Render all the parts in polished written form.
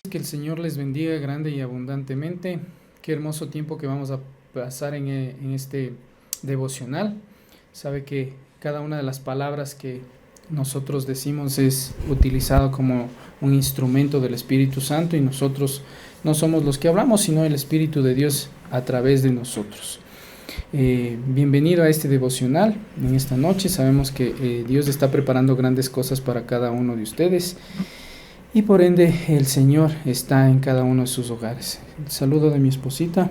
Que el Señor les bendiga grande y abundantemente. Qué hermoso tiempo que vamos a pasar en este devocional. Sabe que cada una de las palabras que nosotros decimos es utilizado como un instrumento del Espíritu Santo, y nosotros no somos los que hablamos, sino el Espíritu de Dios a través de nosotros. Bienvenido a este devocional en esta noche. Sabemos que Dios está preparando grandes cosas para cada uno de ustedes, y por ende el Señor está en cada uno de sus hogares. El saludo de mi esposita.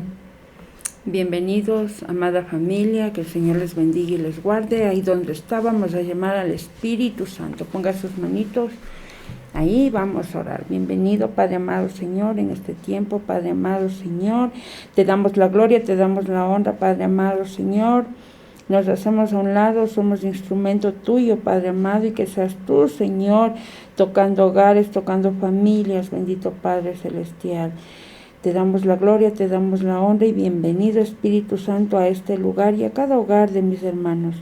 Bienvenidos, amada familia, que el Señor les bendiga y les guarde. Ahí donde estábamos a llamar al Espíritu Santo. Ponga sus manitos, ahí vamos a orar. Bienvenido, Padre amado Señor, en este tiempo, Padre amado Señor. Te damos la gloria, te damos la honra, Padre amado Señor. Nos hacemos a un lado, somos instrumento tuyo, Padre amado, y que seas tú, Señor, tocando hogares, tocando familias, bendito Padre Celestial. Te damos la gloria, te damos la honra, y bienvenido, Espíritu Santo, a este lugar y a cada hogar de mis hermanos.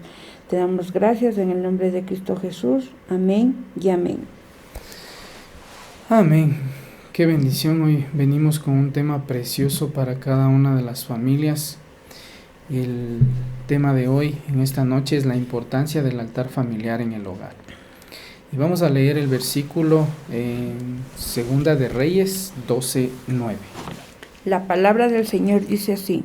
Te damos gracias en el nombre de Cristo Jesús. Amén y amén. Amén. Qué bendición. Hoy venimos con un tema precioso para cada una de las familias. El tema de hoy en esta noche es la importancia del altar familiar en el hogar. Y vamos a leer el versículo en Segunda de Reyes 12:9. La palabra del Señor dice así.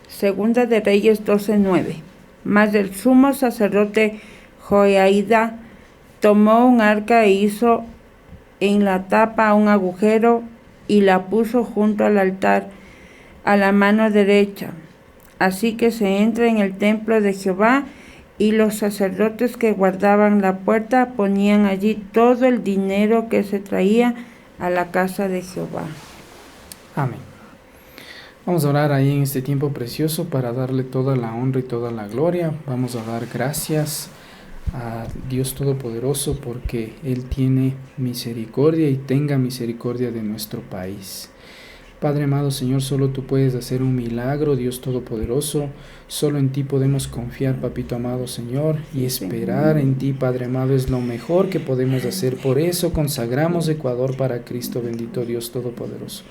Segunda de Reyes 12:9. Mas el sumo sacerdote Joiada tomó un arca e hizo en la tapa un agujero y la puso junto al altar a la mano derecha. Así que se entra en el templo de Jehová, y los sacerdotes que guardaban la puerta ponían allí todo el dinero que se traía a la casa de Jehová. Amén. Vamos a orar ahí en este tiempo precioso para darle toda la honra y toda la gloria. Vamos a dar gracias a Dios Todopoderoso porque Él tiene misericordia y tenga misericordia de nuestro país. Padre amado Señor, solo tú puedes hacer un milagro, Dios Todopoderoso. Solo en ti podemos confiar, Papito amado Señor, y esperar en ti, Padre amado, es lo mejor que podemos hacer. Por eso consagramos Ecuador para Cristo, bendito Dios Todopoderoso.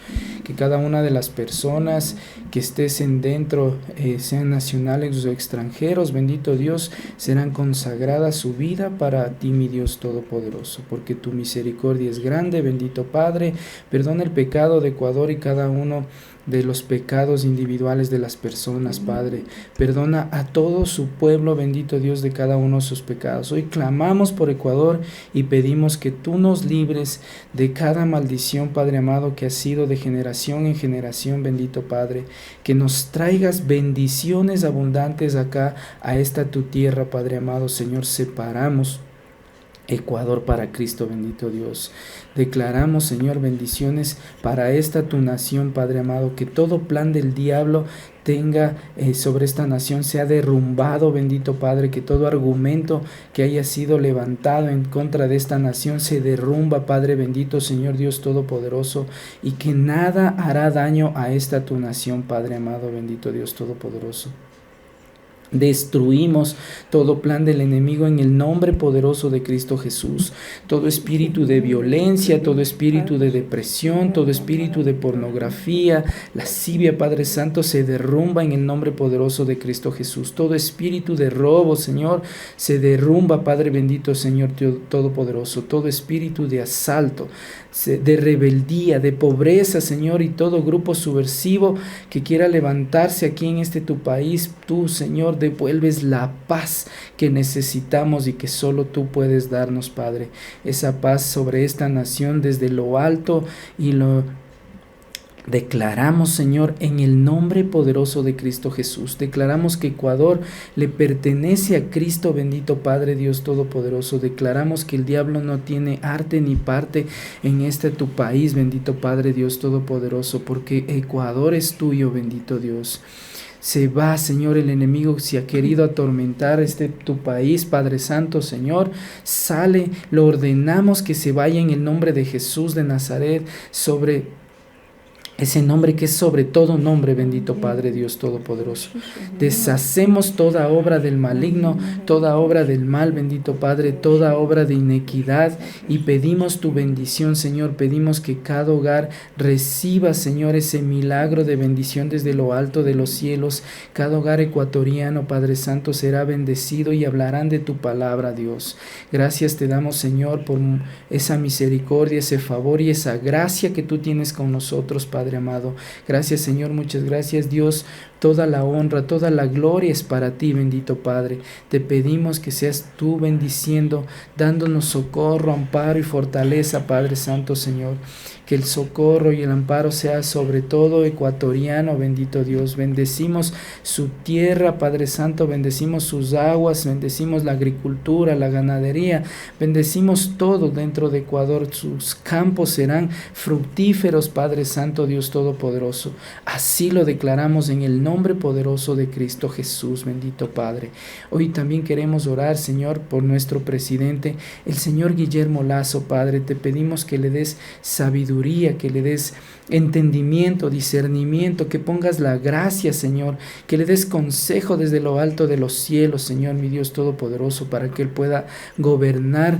Que cada una de las personas que estén dentro, sean nacionales o extranjeros, bendito Dios, serán consagradas su vida para ti, mi Dios Todopoderoso, porque tu misericordia es grande, bendito Padre. Perdona el pecado de Ecuador y cada uno de los pecados individuales de las personas, Padre. Perdona a todo su pueblo, bendito Dios, de cada uno de sus pecados. Hoy clamamos por Ecuador y pedimos que tú nos libres de cada maldición, Padre amado, que ha sido de generación en generación, bendito Padre. Que nos traigas bendiciones abundantes acá a esta tu tierra, Padre amado Señor. Separamos Ecuador para Cristo, bendito Dios. Declaramos, Señor, bendiciones para esta tu nación, Padre amado. Que todo plan del diablo tenga sobre esta nación sea derrumbado, bendito Padre. Que todo argumento que haya sido levantado en contra de esta nación se derrumba, Padre bendito, Señor Dios Todopoderoso. Y que nada hará daño a esta tu nación, Padre amado, bendito Dios Todopoderoso. Destruimos todo plan del enemigo en el nombre poderoso de Cristo Jesús. Todo espíritu de violencia, todo espíritu de depresión, todo espíritu de pornografía, lascivia, Padre Santo, se derrumba en el nombre poderoso de Cristo Jesús. Todo espíritu de robo, Señor, se derrumba, Padre bendito, Señor Todopoderoso. Todo espíritu de asalto, de rebeldía, de pobreza, Señor, y todo grupo subversivo que quiera levantarse aquí en este tu país, tú, Señor, devuelves la paz que necesitamos y que solo tú puedes darnos, Padre. Esa paz sobre esta nación desde lo alto, y lo declaramos, Señor, en el nombre poderoso de Cristo Jesús. Declaramos que Ecuador le pertenece a Cristo, bendito Padre Dios Todopoderoso. Declaramos que el diablo no tiene arte ni parte en este tu país, bendito Padre Dios Todopoderoso, porque Ecuador es tuyo, bendito Dios. Se va, Señor, el enemigo, si ha querido atormentar tu país, Padre Santo, Señor, sale, lo ordenamos que se vaya en el nombre de Jesús de Nazaret sobre ese nombre que es sobre todo nombre, bendito Padre Dios Todopoderoso. Deshacemos toda obra del maligno, toda obra del mal, bendito Padre, toda obra de inequidad, y pedimos tu bendición, Señor. Pedimos que cada hogar reciba, Señor, ese milagro de bendición desde lo alto de los cielos. Cada hogar ecuatoriano, Padre Santo, será bendecido y hablarán de tu palabra, Dios. Gracias te damos, Señor, por esa misericordia, ese favor y esa gracia que tú tienes con nosotros, Padre amado. Gracias, Señor, muchas gracias, Dios. Toda la honra, toda la gloria es para ti, bendito Padre. Te pedimos que seas tú bendiciendo, dándonos socorro, amparo y fortaleza, Padre Santo, Señor. Que el socorro y el amparo sea sobre todo ecuatoriano, bendito Dios. Bendecimos su tierra, Padre Santo, bendecimos sus aguas, bendecimos la agricultura, la ganadería, bendecimos todo dentro de Ecuador. Sus campos serán fructíferos, Padre Santo, Dios Todopoderoso. Así lo declaramos en el nombre poderoso de Cristo Jesús, bendito Padre. Hoy también queremos orar, Señor, por nuestro presidente, el Señor Guillermo Lasso, Padre. Te pedimos que le des sabiduría, que le des entendimiento, discernimiento, que pongas la gracia, Señor, que le des consejo desde lo alto de los cielos, Señor, mi Dios Todopoderoso, para que Él pueda gobernar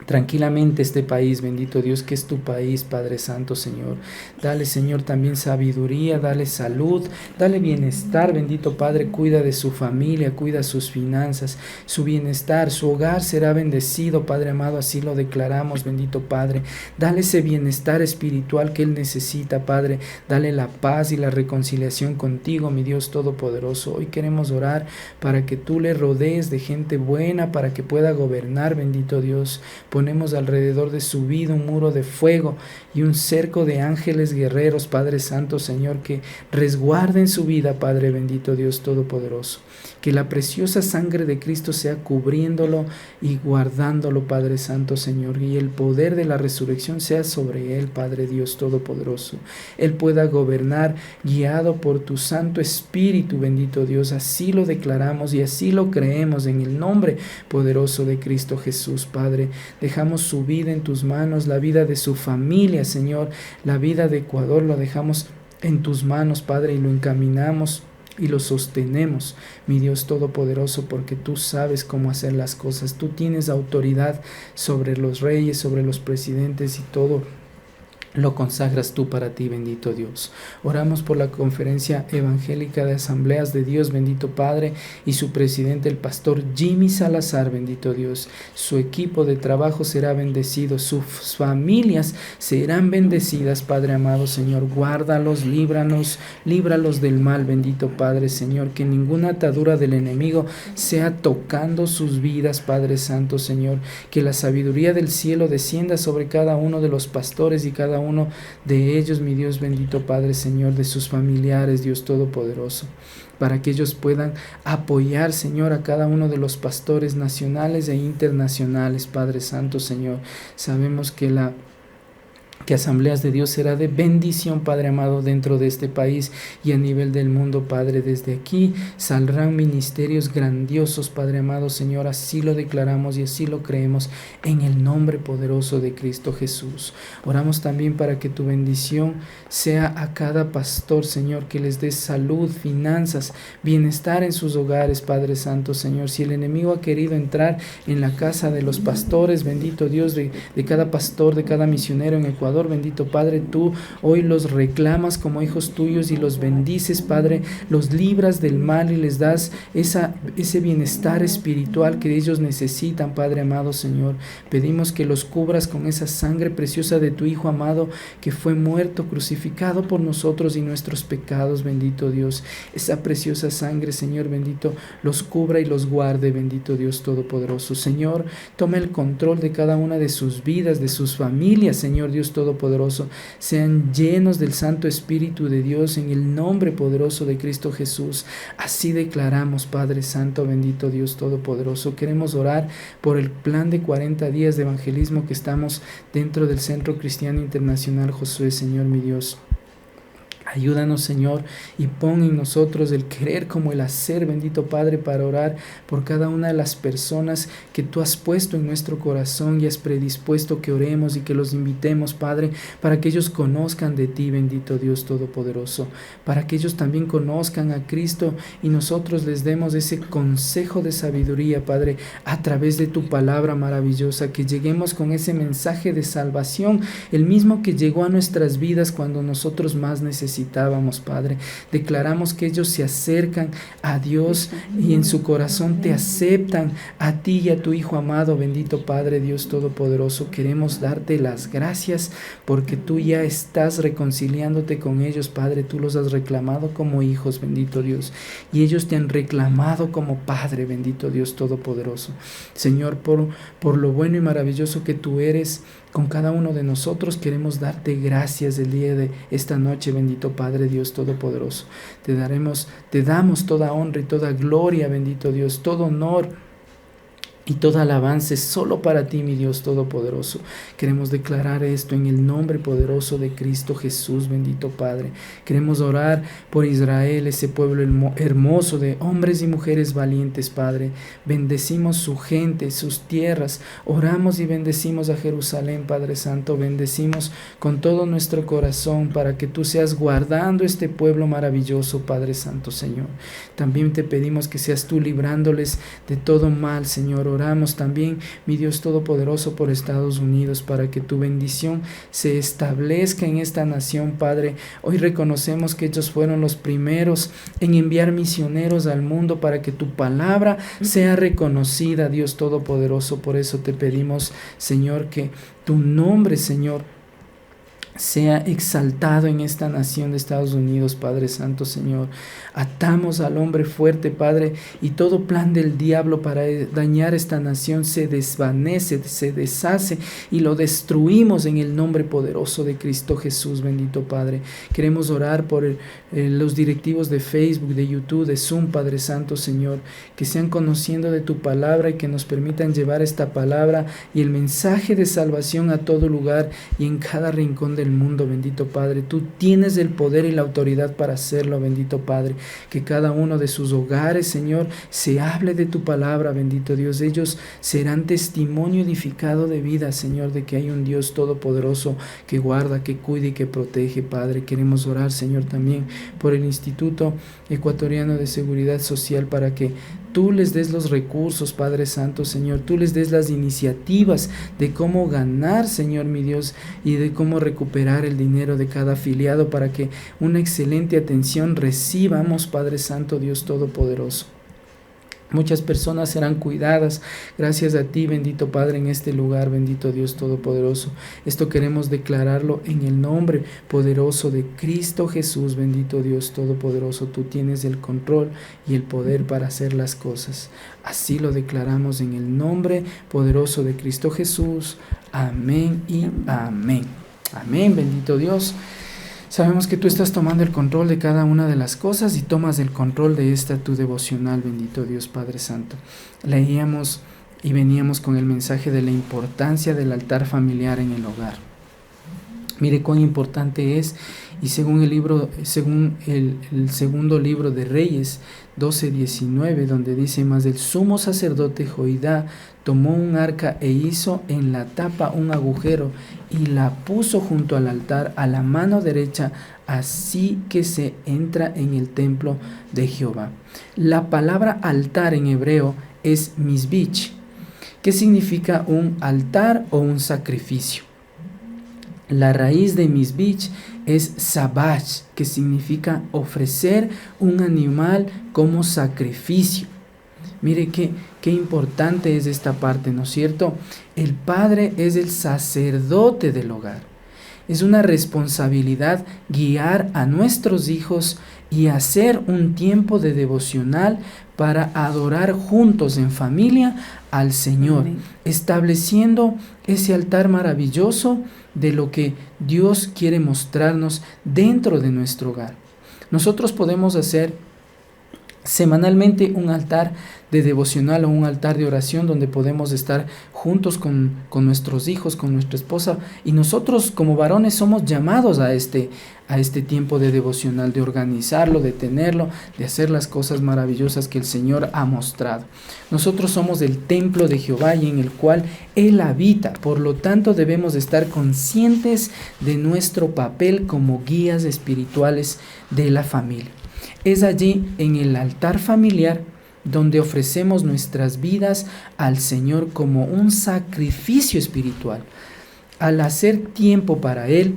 tranquilamente este país, bendito Dios, que es tu país, Padre Santo, Señor. Dale, Señor, también sabiduría, dale salud, dale bienestar, bendito Padre. Cuida de su familia, cuida sus finanzas, su bienestar, su hogar será bendecido, Padre amado, así lo declaramos, bendito Padre. Dale ese bienestar espiritual que Él necesita, Padre. Dale la paz y la reconciliación contigo, mi Dios Todopoderoso. Hoy queremos orar para que tú le rodees de gente buena, para que pueda gobernar, bendito Dios. Ponemos alrededor de su vida un muro de fuego y un cerco de ángeles guerreros, Padre Santo, Señor, que resguarden su vida, Padre bendito Dios Todopoderoso. Que la preciosa sangre de Cristo sea cubriéndolo y guardándolo, Padre Santo, Señor, y el poder de la resurrección sea sobre él, Padre Dios Todopoderoso. Él pueda gobernar guiado por tu Santo Espíritu, bendito Dios. Así lo declaramos y así lo creemos en el nombre poderoso de Cristo Jesús, Padre. Dejamos su vida en tus manos, la vida de su familia, Señor, la vida de Ecuador, lo dejamos en tus manos, Padre, y lo encaminamos y lo sostenemos, mi Dios Todopoderoso, porque tú sabes cómo hacer las cosas. Tú tienes autoridad sobre los reyes, sobre los presidentes, y todo lo consagras tú para ti, bendito Dios. Oramos por la Conferencia Evangélica de Asambleas de Dios, bendito Padre, y su presidente, el pastor Jimmy Salazar, bendito Dios. Su equipo de trabajo será bendecido, sus familias serán bendecidas, Padre amado, Señor. Guárdalos, líbralos del mal, bendito Padre, Señor. Que ninguna atadura del enemigo sea tocando sus vidas, Padre Santo, Señor. Que la sabiduría del cielo descienda sobre cada uno de los pastores y cada uno de ellos, mi Dios bendito Padre, Señor, de sus familiares, Dios Todopoderoso, para que ellos puedan apoyar, Señor, a cada uno de los pastores nacionales e internacionales, Padre Santo, Señor. Sabemos que Asambleas de Dios será de bendición, Padre amado, dentro de este país y a nivel del mundo, Padre. Desde aquí saldrán ministerios grandiosos, Padre amado, Señor. Así lo declaramos y así lo creemos en el nombre poderoso de Cristo Jesús. Oramos también para que tu bendición sea a cada pastor, Señor, que les des salud, finanzas, bienestar en sus hogares, Padre Santo, Señor. Si el enemigo ha querido entrar en la casa de los pastores, bendito Dios, de cada pastor, de cada misionero en Ecuador, bendito Padre, tú hoy los reclamas como hijos tuyos y los bendices, Padre, los libras del mal y les das ese bienestar espiritual que ellos necesitan, Padre amado, Señor. Pedimos que los cubras con esa sangre preciosa de tu Hijo amado, que fue muerto, crucificado por nosotros y nuestros pecados, bendito Dios. Esa preciosa sangre, Señor bendito, los cubra y los guarde, bendito Dios Todopoderoso. Señor, toma el control de cada una de sus vidas, de sus familias, Señor Dios Todopoderoso. Sean llenos del Santo Espíritu de Dios en el nombre poderoso de Cristo Jesús. Así declaramos, Padre Santo, bendito Dios Todopoderoso. Queremos orar por el plan de 40 días de evangelismo que estamos dentro del Centro Cristiano Internacional Josué, Señor mi Dios. Ayúdanos, Señor, y pon en nosotros el querer como el hacer, bendito Padre, para orar por cada una de las personas que tú has puesto en nuestro corazón y has predispuesto que oremos y que los invitemos, Padre, para que ellos conozcan de ti, bendito Dios Todopoderoso, para que ellos también conozcan a Cristo y nosotros les demos ese consejo de sabiduría, Padre, a través de tu palabra maravillosa, que lleguemos con ese mensaje de salvación, el mismo que llegó a nuestras vidas cuando nosotros más necesitábamos, Padre. Declaramos que ellos se acercan a Dios y en su corazón te aceptan a ti y a tu Hijo amado, bendito Padre Dios Todopoderoso. Queremos darte las gracias porque tú ya estás reconciliándote con ellos, Padre. Tú los has reclamado como hijos, bendito Dios, y ellos te han reclamado como Padre, bendito Dios Todopoderoso. Señor, por lo bueno y maravilloso que tú eres con cada uno de nosotros, queremos darte gracias el día de esta noche, bendito Padre Dios Todopoderoso. Te damos toda honra y toda gloria, bendito Dios, todo honor y toda alabanza es solo para ti, mi Dios Todopoderoso. Queremos declarar esto en el nombre poderoso de Cristo Jesús, bendito Padre. Queremos orar por Israel, ese pueblo hermoso de hombres y mujeres valientes, Padre. Bendecimos su gente, sus tierras. Oramos y bendecimos a Jerusalén, Padre Santo. Bendecimos con todo nuestro corazón para que tú seas guardando este pueblo maravilloso, Padre Santo, Señor. También te pedimos que seas tú librándoles de todo mal, Señor. Oramos también, mi Dios Todopoderoso, por Estados Unidos, para que tu bendición se establezca en esta nación, Padre. Hoy reconocemos que ellos fueron los primeros en enviar misioneros al mundo para que tu palabra sea reconocida, Dios Todopoderoso. Por eso te pedimos, Señor, que tu nombre, Señor, sea exaltado en esta nación de Estados Unidos, Padre Santo, Señor. Atamos al hombre fuerte, Padre, y todo plan del diablo para dañar esta nación se desvanece, se deshace y lo destruimos en el nombre poderoso de Cristo Jesús, bendito Padre. Queremos orar por los directivos de Facebook, de YouTube, de Zoom, Padre Santo, Señor, que sean conociendo de tu palabra y que nos permitan llevar esta palabra y el mensaje de salvación a todo lugar y en cada rincón del mundo, bendito Padre. Tú tienes el poder y la autoridad para hacerlo, bendito Padre. Que cada uno de sus hogares, Señor, se hable de tu palabra, bendito Dios. Ellos serán testimonio edificado de vida, Señor, de que hay un Dios todopoderoso que guarda, que cuida y que protege, Padre. Queremos orar, Señor, también por el Instituto Ecuatoriano de Seguridad Social para que tú les des los recursos, Padre Santo, Señor. Tú les des las iniciativas de cómo ganar, Señor, mi Dios, y de cómo recuperar el dinero de cada afiliado para que una excelente atención recibamos, Padre Santo, Dios Todopoderoso. Muchas personas serán cuidadas gracias a ti, bendito Padre, en este lugar, bendito Dios Todopoderoso. Esto queremos declararlo en el nombre poderoso de Cristo Jesús, bendito Dios Todopoderoso. Tú tienes el control y el poder para hacer las cosas. Así lo declaramos en el nombre poderoso de Cristo Jesús. Amén y amén. Amén, bendito Dios. Sabemos que tú estás tomando el control de cada una de las cosas y tomas el control de esta tu devocional, bendito Dios Padre Santo. Leíamos y veníamos con el mensaje de la importancia del altar familiar en el hogar. Mire cuán importante es, y según el segundo libro de Reyes 12:19, donde dice: mas el sumo sacerdote Joiada tomó un arca e hizo en la tapa un agujero y la puso junto al altar a la mano derecha, así que se entra en el templo de Jehová. La palabra altar en hebreo es mizbich, que significa un altar o un sacrificio. La raíz de mizbich es sabach, que significa ofrecer un animal como sacrificio. Mire qué importante es esta parte, ¿no es cierto? El padre es el sacerdote del hogar. Es una responsabilidad guiar a nuestros hijos y hacer un tiempo de devocional para adorar juntos en familia al Señor, estableciendo ese altar maravilloso de lo que Dios quiere mostrarnos dentro de nuestro hogar. Nosotros podemos hacer semanalmente un altar de devocional o un altar de oración donde podemos estar juntos con nuestros hijos, con nuestra esposa, y nosotros como varones somos llamados a este tiempo de devocional, de organizarlo, de tenerlo, de hacer las cosas maravillosas que el Señor ha mostrado. Nosotros somos el templo de Jehová y en el cual Él habita, por lo tanto debemos estar conscientes de nuestro papel como guías espirituales de la familia. Es allí, en el altar familiar, donde ofrecemos nuestras vidas al Señor como un sacrificio espiritual. Al hacer tiempo para Él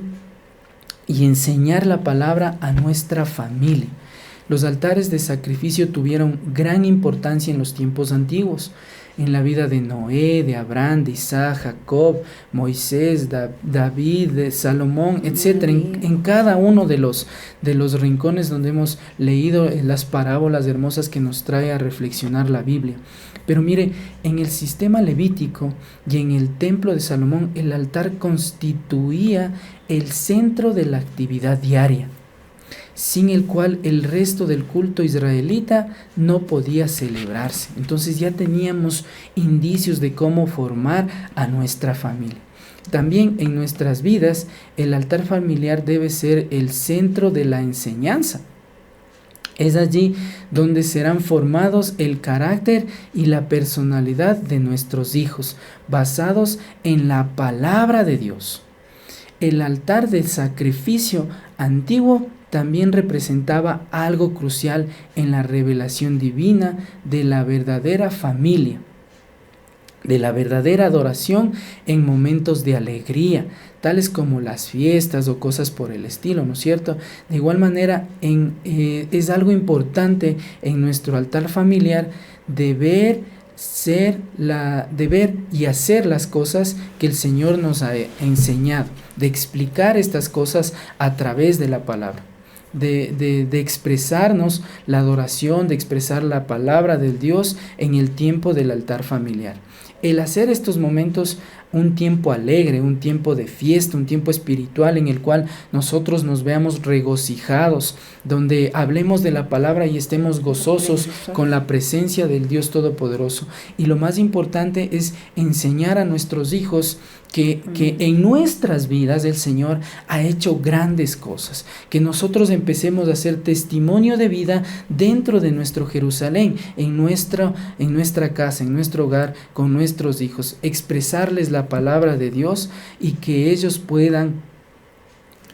y enseñar la palabra a nuestra familia. Los altares de sacrificio tuvieron gran importancia en los tiempos antiguos. En la vida de Noé, de Abraham, de Isaac, Jacob, Moisés, David, de Salomón, etc. En cada uno de los rincones donde hemos leído las parábolas hermosas que nos trae a reflexionar la Biblia. Pero mire, en el sistema levítico y en el templo de Salomón, el altar constituía el centro de la actividad diaria, sin el cual el resto del culto israelita no podía celebrarse. Entonces ya teníamos indicios de cómo formar a nuestra familia. También en nuestras vidas, el altar familiar debe ser el centro de la enseñanza. Es allí donde serán formados el carácter y la personalidad de nuestros hijos, basados en la palabra de Dios. El altar del sacrificio antiguo también representaba algo crucial en la revelación divina de la verdadera familia, de la verdadera adoración en momentos de alegría, tales como las fiestas o cosas por el estilo, ¿no es cierto? De igual manera, es algo importante en nuestro altar familiar de ver y hacer las cosas que el Señor nos ha enseñado, de explicar estas cosas a través de la palabra. De expresarnos la adoración, de expresar la palabra del Dios en el tiempo del altar familiar. El hacer estos momentos un tiempo alegre, un tiempo de fiesta, un tiempo espiritual en el cual nosotros nos veamos regocijados, donde hablemos de la palabra y estemos gozosos con la presencia del Dios Todopoderoso. Y lo más importante es enseñar a nuestros hijos que en nuestras vidas el Señor ha hecho grandes cosas, que nosotros empecemos a hacer testimonio de vida dentro de nuestro Jerusalén, en nuestra casa, en nuestro hogar, con nuestros hijos, expresarles la palabra de Dios y que ellos puedan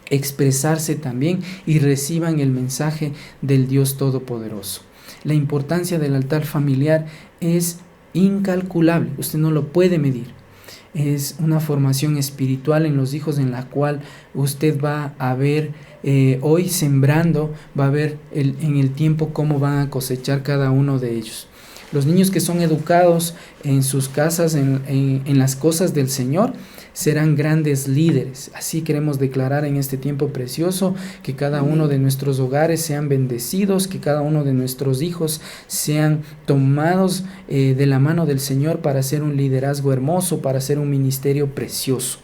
expresarse también y reciban el mensaje del Dios Todopoderoso. La importancia del altar familiar es incalculable, usted no lo puede medir. Es una formación espiritual en los hijos en la cual usted va a ver hoy sembrando, va a ver en el tiempo cómo van a cosechar cada uno de ellos. Los niños que son educados en sus casas, en las cosas del Señor, serán grandes líderes. Así queremos declarar en este tiempo precioso que cada uno de nuestros hogares sean bendecidos, que cada uno de nuestros hijos sean tomados de la mano del Señor para hacer un liderazgo hermoso, para hacer un ministerio precioso.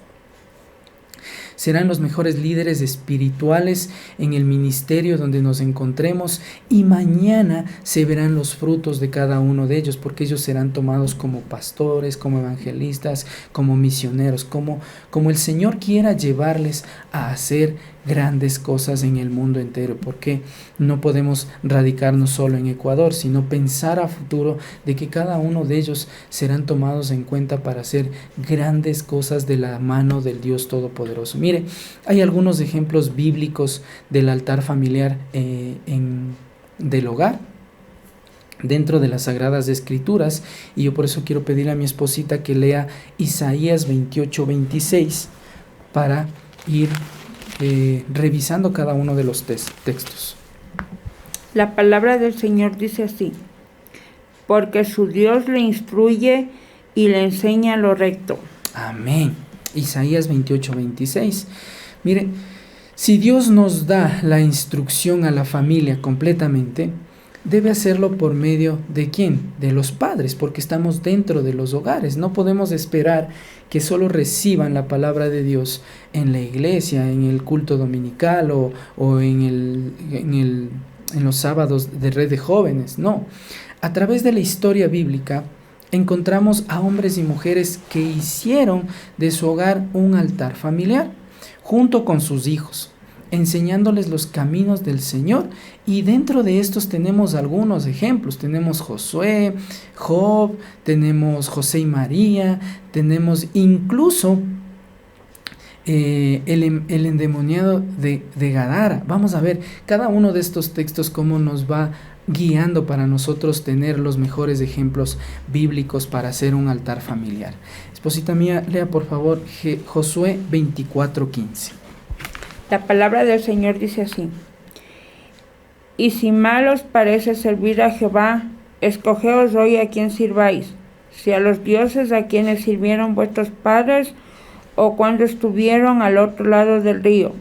Serán los mejores líderes espirituales en el ministerio donde nos encontremos y mañana se verán los frutos de cada uno de ellos, porque ellos serán tomados como pastores, como evangelistas, como misioneros, como el Señor quiera llevarles a hacer grandes cosas en el mundo entero, porque no podemos radicarnos solo en Ecuador, sino pensar a futuro de que cada uno de ellos serán tomados en cuenta para hacer grandes cosas de la mano del Dios Todopoderoso. Mire, hay algunos ejemplos bíblicos del altar familiar del hogar dentro de las Sagradas Escrituras, y yo por eso quiero pedirle a mi esposita que lea Isaías 28:26 para ir revisando cada uno de los textos. La palabra del Señor dice así: porque su Dios le instruye y le enseña lo recto. Amén. Isaías 28:26. Mire, si Dios nos da la instrucción a la familia completamente, debe hacerlo por medio ¿de quién? De los padres, porque estamos dentro de los hogares. No podemos esperar que solo reciban la palabra de Dios en la iglesia, en el culto dominical o en en los sábados de Red de Jóvenes, no. A través de la historia bíblica encontramos a hombres y mujeres que hicieron de su hogar un altar familiar, junto con sus hijos, enseñándoles los caminos del Señor. Y dentro de estos tenemos algunos ejemplos. Tenemos Josué, Job, tenemos José y María, tenemos incluso el endemoniado de Gadara. Vamos a ver cada uno de estos textos cómo nos va guiando para nosotros tener los mejores ejemplos bíblicos para hacer un altar familiar. Esposita mía, lea por favor Josué 24:15. La palabra del Señor dice así: y si mal os parece servir a Jehová, escogeos hoy a quién sirváis, si a los dioses a quienes sirvieron vuestros padres, o cuando estuvieron al otro lado del río,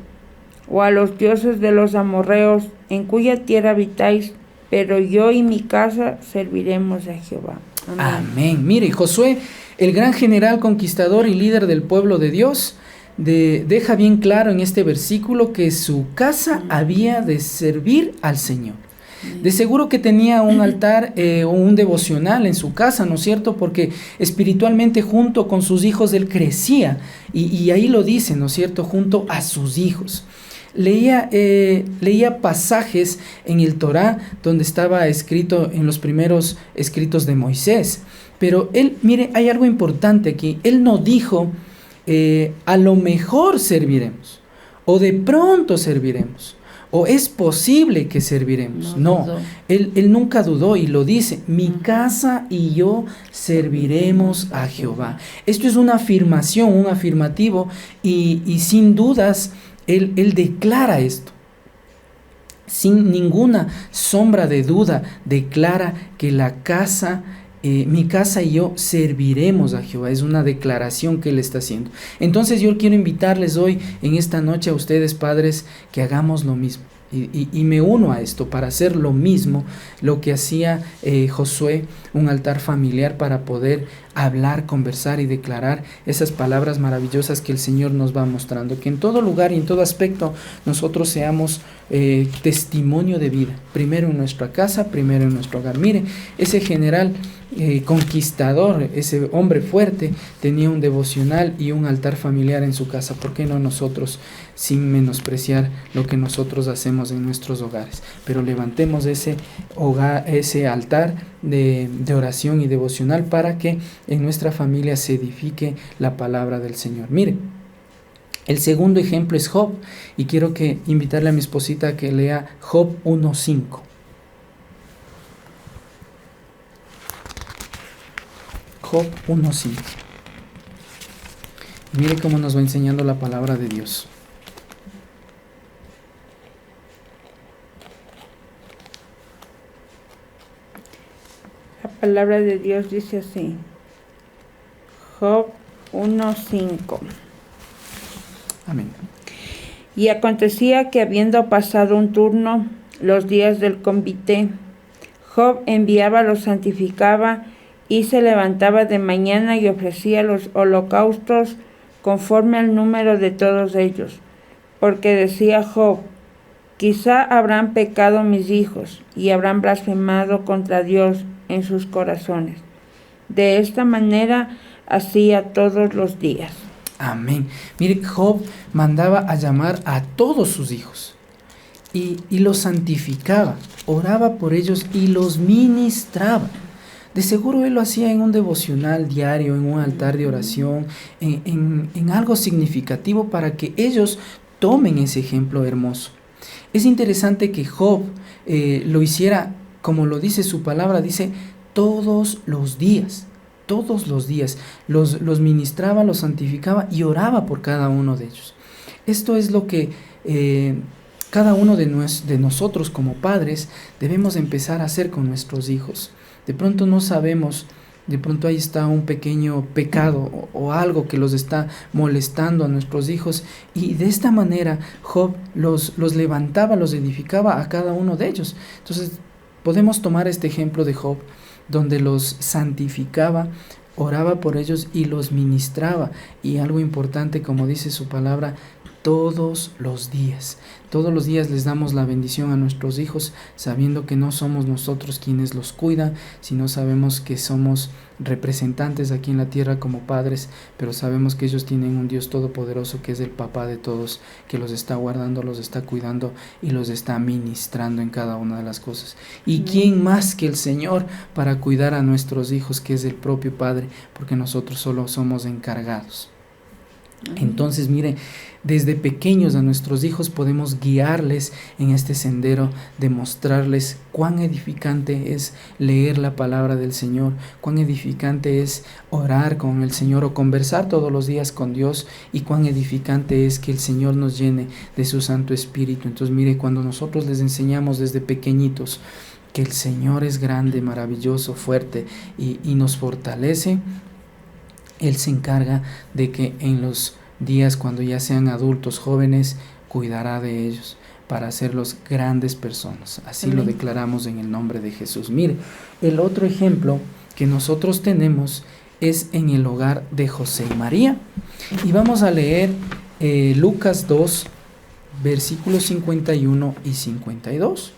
o a los dioses de los amorreos, en cuya tierra habitáis, pero yo y mi casa serviremos a Jehová. Amén. Amén. Mire, Josué, el gran general conquistador y líder del pueblo de Dios, deja bien claro en este versículo que su casa había de servir al Señor. De seguro que tenía un altar o un devocional en su casa, ¿no es cierto? Porque espiritualmente junto con sus hijos él crecía, y ahí lo dice, ¿no es cierto? Junto a sus hijos. Leía pasajes en el Torá donde estaba escrito en los primeros escritos de Moisés. Pero él, mire, hay algo importante aquí. Él no dijo, a lo mejor serviremos, o de pronto serviremos, o es posible que serviremos. No, él nunca dudó y lo dice: mi casa y yo serviremos a Jehová. Esto es una afirmación, un afirmativo, y sin dudas él declara esto. Sin ninguna sombra de duda, declara que mi casa y yo serviremos a Jehová. Es una declaración que él está haciendo. Entonces yo quiero invitarles hoy, en esta noche, a ustedes padres, que hagamos lo mismo. Y me uno a esto para hacer lo mismo, lo que hacía Josué, un altar familiar para poder hablar, conversar y declarar esas palabras maravillosas que el Señor nos va mostrando. Que en todo lugar y en todo aspecto nosotros seamos testimonio de vida. Primero en nuestra casa, primero en nuestro hogar. Mire, ese general conquistador, ese hombre fuerte, tenía un devocional y un altar familiar en su casa. ¿Por qué no nosotros, sin menospreciar lo que nosotros hacemos en nuestros hogares? Pero levantemos ese altar de oración y devocional para que en nuestra familia se edifique la palabra del Señor. Mire, el segundo ejemplo es Job, y quiero invitarle a mi esposita a que lea Job 1:5. Job 1:5. Mire cómo nos va enseñando la palabra de Dios. La palabra de Dios dice así: Job 1:5. Amén. Y acontecía que, habiendo pasado un turno, los días del convite, Job enviaba, los santificaba, y se levantaba de mañana y ofrecía los holocaustos conforme al número de todos ellos. Porque decía Job: quizá habrán pecado mis hijos, y habrán blasfemado contra Dios en sus corazones. De esta manera hacía todos los días. Amén. Mire, Job mandaba a llamar a todos sus hijos y los santificaba, oraba por ellos y los ministraba. De seguro él lo hacía en un devocional diario, en un altar de oración, en algo significativo para que ellos tomen ese ejemplo hermoso. Es interesante que Job lo hiciera, como lo dice su palabra, dice todos los días. Todos los días los ministraba, los santificaba y oraba por cada uno de ellos. Esto es lo que cada uno de nosotros como padres debemos empezar a hacer con nuestros hijos. De pronto no sabemos, de pronto ahí está un pequeño pecado o algo que los está molestando a nuestros hijos, y de esta manera Job los levantaba, los edificaba a cada uno de ellos. Entonces podemos tomar este ejemplo de Job, donde los santificaba, oraba por ellos y los ministraba. Y algo importante, como dice su palabra, todos los días. Todos los días les damos la bendición a nuestros hijos, sabiendo que no somos nosotros quienes los cuidan, sino sabemos que somos representantes aquí en la tierra como padres, pero sabemos que ellos tienen un Dios todopoderoso que es el papá de todos, que los está guardando, los está cuidando y los está ministrando en cada una de las cosas. ¿Y quién más que el Señor para cuidar a nuestros hijos, que es el propio Padre, porque nosotros solo somos encargados? Entonces, mire, desde pequeños a nuestros hijos podemos guiarles en este sendero, demostrarles cuán edificante es leer la palabra del Señor, cuán edificante es orar con el Señor o conversar todos los días con Dios, y cuán edificante es que el Señor nos llene de su Santo Espíritu. Entonces, mire, cuando nosotros les enseñamos desde pequeñitos que el Señor es grande, maravilloso, fuerte y nos fortalece, Él se encarga de que en los días cuando ya sean adultos, jóvenes, cuidará de ellos para hacerlos grandes personas. Así lo declaramos en el nombre de Jesús. Mire, el otro ejemplo que nosotros tenemos es en el hogar de José y María. Y vamos a leer Lucas 2, versículos 51 y 52.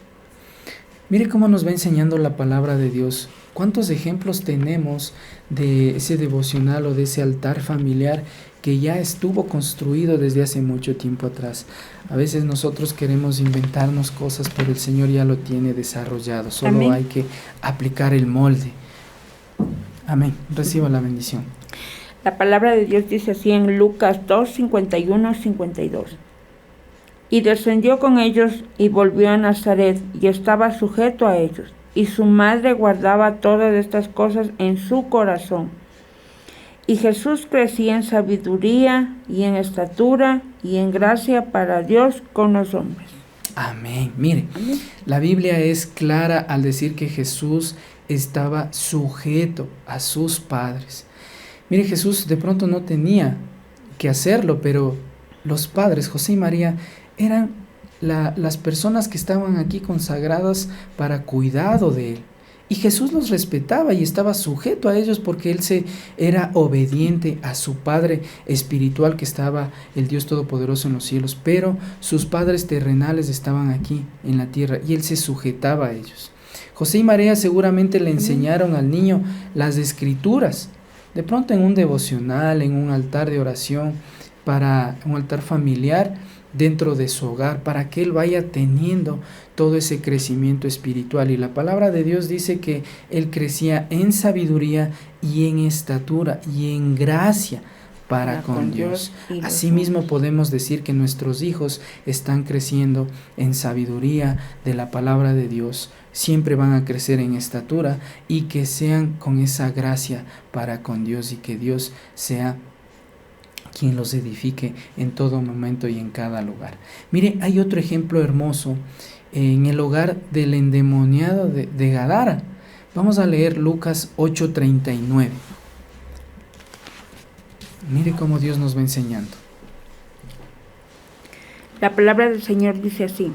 Mire cómo nos va enseñando la palabra de Dios. ¿Cuántos ejemplos tenemos de ese devocional o de ese altar familiar que ya estuvo construido desde hace mucho tiempo atrás? A veces nosotros queremos inventarnos cosas, pero el Señor ya lo tiene desarrollado. Solo Amén. Hay que aplicar el molde. Amén. Reciba la bendición. La palabra de Dios dice así en Lucas 2, 51, 52. Y descendió con ellos y volvió a Nazaret, y estaba sujeto a ellos. Y su madre guardaba todas estas cosas en su corazón. Y Jesús crecía en sabiduría y en estatura y en gracia para Dios con los hombres. Amén. Mire, Amén. La Biblia es clara al decir que Jesús estaba sujeto a sus padres. Mire, Jesús de pronto no tenía que hacerlo, pero los padres, José y María, eran las personas que estaban aquí consagradas para cuidado de Él. Y Jesús los respetaba y estaba sujeto a ellos porque Él era obediente a su Padre espiritual, que estaba el Dios Todopoderoso en los cielos, pero sus padres terrenales estaban aquí en la tierra y Él se sujetaba a ellos. José y María seguramente le enseñaron al niño las escrituras, de pronto en un devocional, en un altar de oración, para un altar familiar, dentro de su hogar, para que él vaya teniendo todo ese crecimiento espiritual. Y la palabra de Dios dice que él crecía en sabiduría y en estatura y en gracia para con Dios. Asimismo podemos decir que nuestros hijos están creciendo en sabiduría de la palabra de Dios, siempre van a crecer en estatura y que sean con esa gracia para con Dios, y que Dios sea quien los edifique en todo momento y en cada lugar. Mire, hay otro ejemplo hermoso en el hogar del endemoniado de Gadara. Vamos a leer Lucas 8:39. Mire cómo Dios nos va enseñando. La palabra del Señor dice así: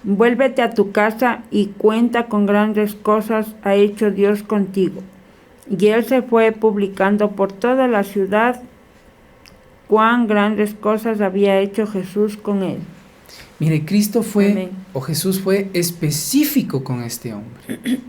vuélvete a tu casa y cuenta con grandes cosas ha hecho Dios contigo. Y él se fue publicando por toda la ciudad cuán grandes cosas había hecho Jesús con él. Mire, Cristo fue, Amén. O Jesús fue específico con este hombre.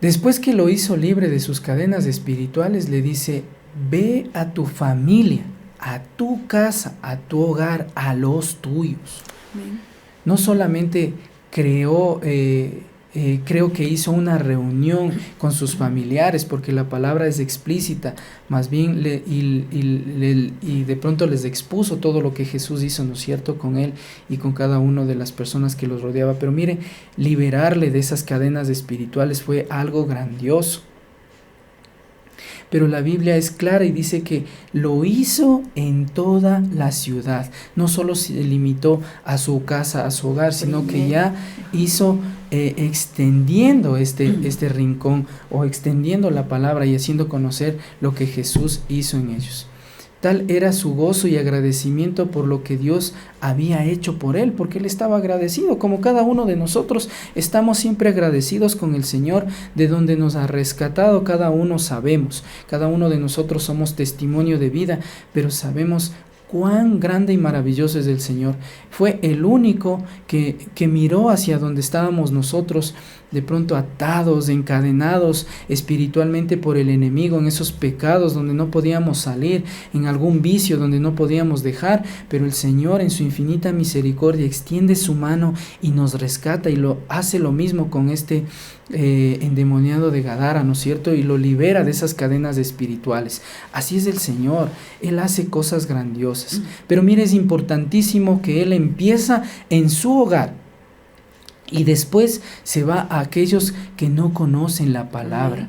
Después que lo hizo libre de sus cadenas espirituales, le dice: ve a tu familia, a tu casa, a tu hogar, a los tuyos. Amén. No solamente creo que hizo una reunión con sus familiares, porque la palabra es explícita, más bien y de pronto les expuso todo lo que Jesús hizo, ¿no es cierto?, con él y con cada una de las personas que los rodeaba. Pero mire, liberarle de esas cadenas espirituales fue algo grandioso. Pero la Biblia es clara y dice que lo hizo en toda la ciudad. No solo se limitó a su casa, a su hogar, sino que ya hizo extendiendo este rincón, o extendiendo la palabra y haciendo conocer lo que Jesús hizo en ellos. Tal era su gozo y agradecimiento por lo que Dios había hecho por él, porque él estaba agradecido, como cada uno de nosotros estamos siempre agradecidos con el Señor, de donde nos ha rescatado. Cada uno sabemos, cada uno de nosotros somos testimonio de vida, pero sabemos cuán grande y maravilloso es el Señor. Fue el único que miró hacia donde estábamos nosotros, de pronto atados, encadenados espiritualmente por el enemigo, en esos pecados donde no podíamos salir, en algún vicio donde no podíamos dejar, pero el Señor en su infinita misericordia extiende su mano y nos rescata, y lo hace lo mismo con este endemoniado de Gadara, ¿no es cierto? Y lo libera de esas cadenas espirituales. Así es el Señor, Él hace cosas grandiosas. Pero mire, es importantísimo que Él empieza en su hogar y después se va a aquellos que no conocen la palabra.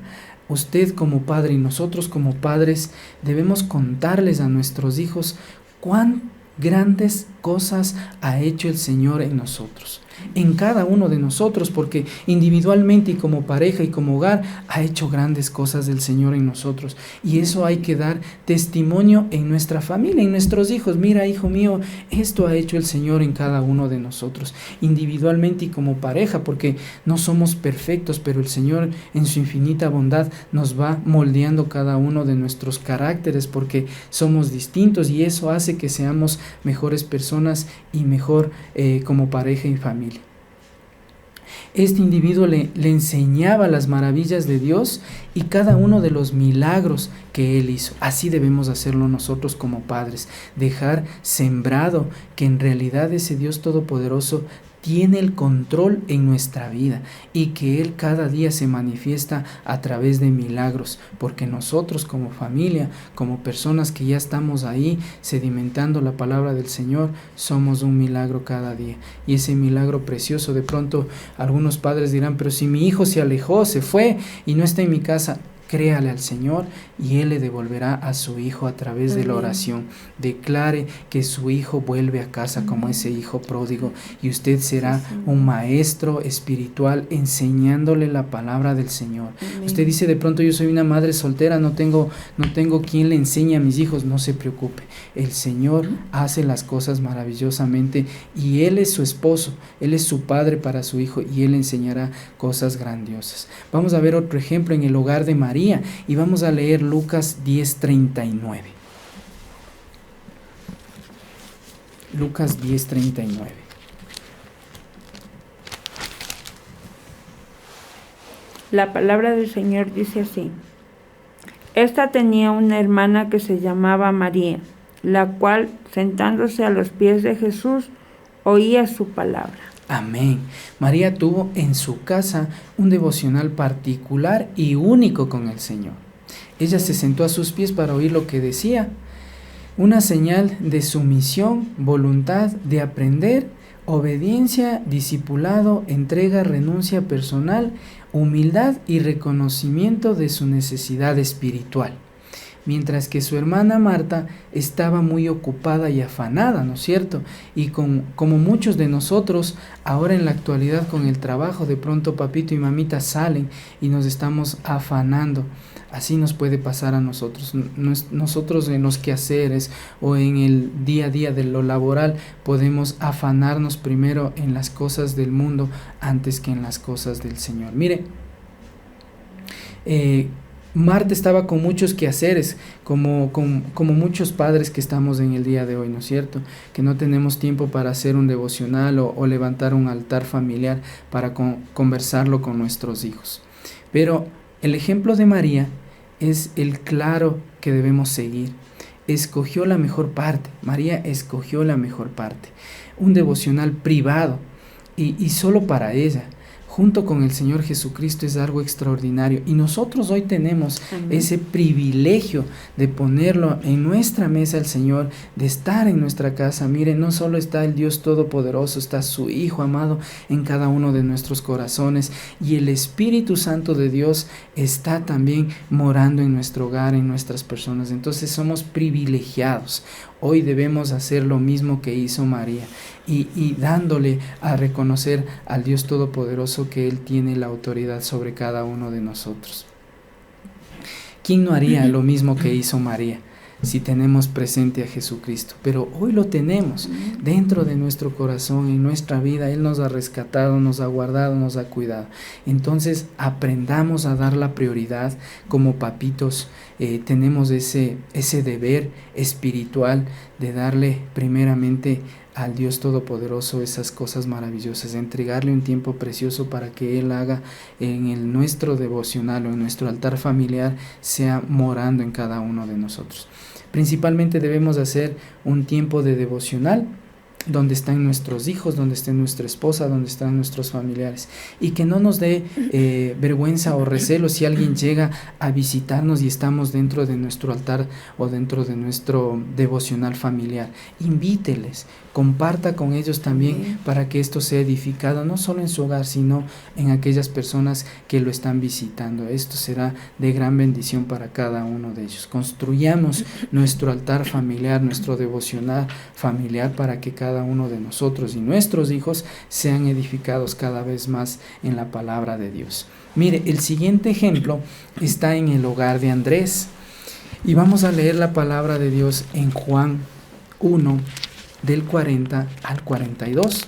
Usted como padre y nosotros como padres debemos contarles a nuestros hijos cuán grandes cosas ha hecho el Señor en nosotros, en cada uno de nosotros, porque individualmente y como pareja y como hogar ha hecho grandes cosas del Señor en nosotros, y eso hay que dar testimonio en nuestra familia, en nuestros hijos. Mira, hijo mío, esto ha hecho el Señor en cada uno de nosotros, individualmente y como pareja, porque no somos perfectos, pero el Señor en su infinita bondad nos va moldeando cada uno de nuestros caracteres, porque somos distintos, y eso hace que seamos mejores personas y mejor como pareja y familia. Este individuo le enseñaba las maravillas de Dios y cada uno de los milagros que Él hizo. Así debemos hacerlo nosotros como padres, dejar sembrado que en realidad ese Dios todopoderoso tiene el control en nuestra vida, y que Él cada día se manifiesta a través de milagros, porque nosotros como familia, como personas que ya estamos ahí sedimentando la palabra del Señor, somos un milagro cada día. Y ese milagro precioso, de pronto algunos padres dirán, pero si mi hijo se alejó, se fue y no está en mi casa, créale al Señor y Él le devolverá a su hijo a través de la oración. Declare que su hijo vuelve a casa como ese hijo pródigo, y usted será un maestro espiritual enseñándole la palabra del Señor. Usted dice, de pronto yo soy una madre soltera, no tengo quien le enseñe a mis hijos. No se preocupe, el Señor hace las cosas maravillosamente, y Él es su esposo, Él es su padre para su hijo, y Él enseñará cosas grandiosas. Vamos a ver otro ejemplo en el hogar de María, y vamos a leer Lucas 10:39. Lucas 10:39. La palabra del Señor dice así: Esta tenía una hermana que se llamaba María, la cual, sentándose a los pies de Jesús, oía su palabra. Amén. María tuvo en su casa un devocional particular y único con el Señor. Ella se sentó a sus pies para oír lo que decía, una señal de sumisión, voluntad de aprender, obediencia, discipulado, entrega, renuncia personal, humildad y reconocimiento de su necesidad espiritual. Mientras que su hermana Marta estaba muy ocupada y afanada, ¿no es cierto? Y como muchos de nosotros, ahora en la actualidad con el trabajo, de pronto papito y mamita salen y nos estamos afanando. Así nos puede pasar a nosotros. Nosotros en los quehaceres o en el día a día de lo laboral podemos afanarnos primero en las cosas del mundo antes que en las cosas del Señor. Mire, Marta estaba con muchos quehaceres, como muchos padres que estamos en el día de hoy, ¿no es cierto? Que no tenemos tiempo para hacer un devocional o levantar un altar familiar para conversarlo con nuestros hijos. Pero el ejemplo de María es el claro que debemos seguir. Escogió la mejor parte. María escogió la mejor parte. Un devocional privado y solo para ella, junto con el Señor Jesucristo, es algo extraordinario, y nosotros hoy tenemos ese privilegio de ponerlo en nuestra mesa al Señor, de estar en nuestra casa. Miren, no solo está el Dios Todopoderoso, está su Hijo amado en cada uno de nuestros corazones, y el Espíritu Santo de Dios está también morando en nuestro hogar, en nuestras personas. Entonces somos privilegiados. Hoy debemos hacer lo mismo que hizo María y dándole a reconocer al Dios Todopoderoso que Él tiene la autoridad sobre cada uno de nosotros. ¿Quién no haría lo mismo que hizo María? si tenemos presente a Jesucristo, pero hoy lo tenemos dentro de nuestro corazón, en nuestra vida. Él nos ha rescatado, nos ha guardado, nos ha cuidado. Entonces aprendamos a dar la prioridad como papitos. Tenemos ese deber espiritual de darle primeramente al Dios Todopoderoso esas cosas maravillosas, de entregarle un tiempo precioso para que Él haga en nuestro devocional o en nuestro altar familiar, sea morando en cada uno de nosotros. Principalmente debemos hacer un tiempo de devocional donde están nuestros hijos, donde esté nuestra esposa, donde están nuestros familiares, y que no nos dé vergüenza o recelo si alguien llega a visitarnos y estamos dentro de nuestro altar o dentro de nuestro devocional familiar. Invíteles, comparta con ellos también para que esto sea edificado no solo en su hogar, sino en aquellas personas que lo están visitando. Esto será de gran bendición para cada uno de ellos. Construyamos nuestro altar familiar, nuestro devocional familiar, para que cada uno de nosotros y nuestros hijos sean edificados cada vez más en la palabra de Dios. Mire, el siguiente ejemplo está en el hogar de Andrés, y vamos a leer la palabra de Dios en Juan 1, del 40 al 42.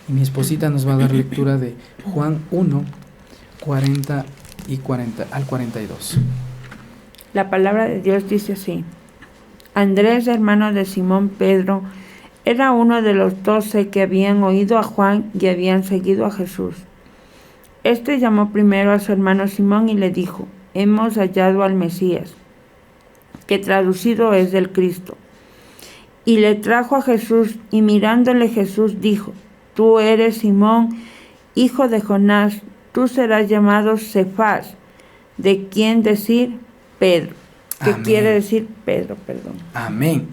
Y mi esposita nos va a dar lectura de Juan 1, 40 al 42. La palabra de Dios dice así: Andrés, hermano de Simón Pedro, era uno de los 12 que habían oído a Juan y habían seguido a Jesús. Este llamó primero a su hermano Simón y le dijo: hemos hallado al Mesías, que traducido es del Cristo. Y le trajo a Jesús, y mirándole Jesús dijo: tú eres Simón, hijo de Jonás, tú serás llamado Cefas, de quien decir Pedro. ¿Qué quiere decir Pedro? Perdón. Amén.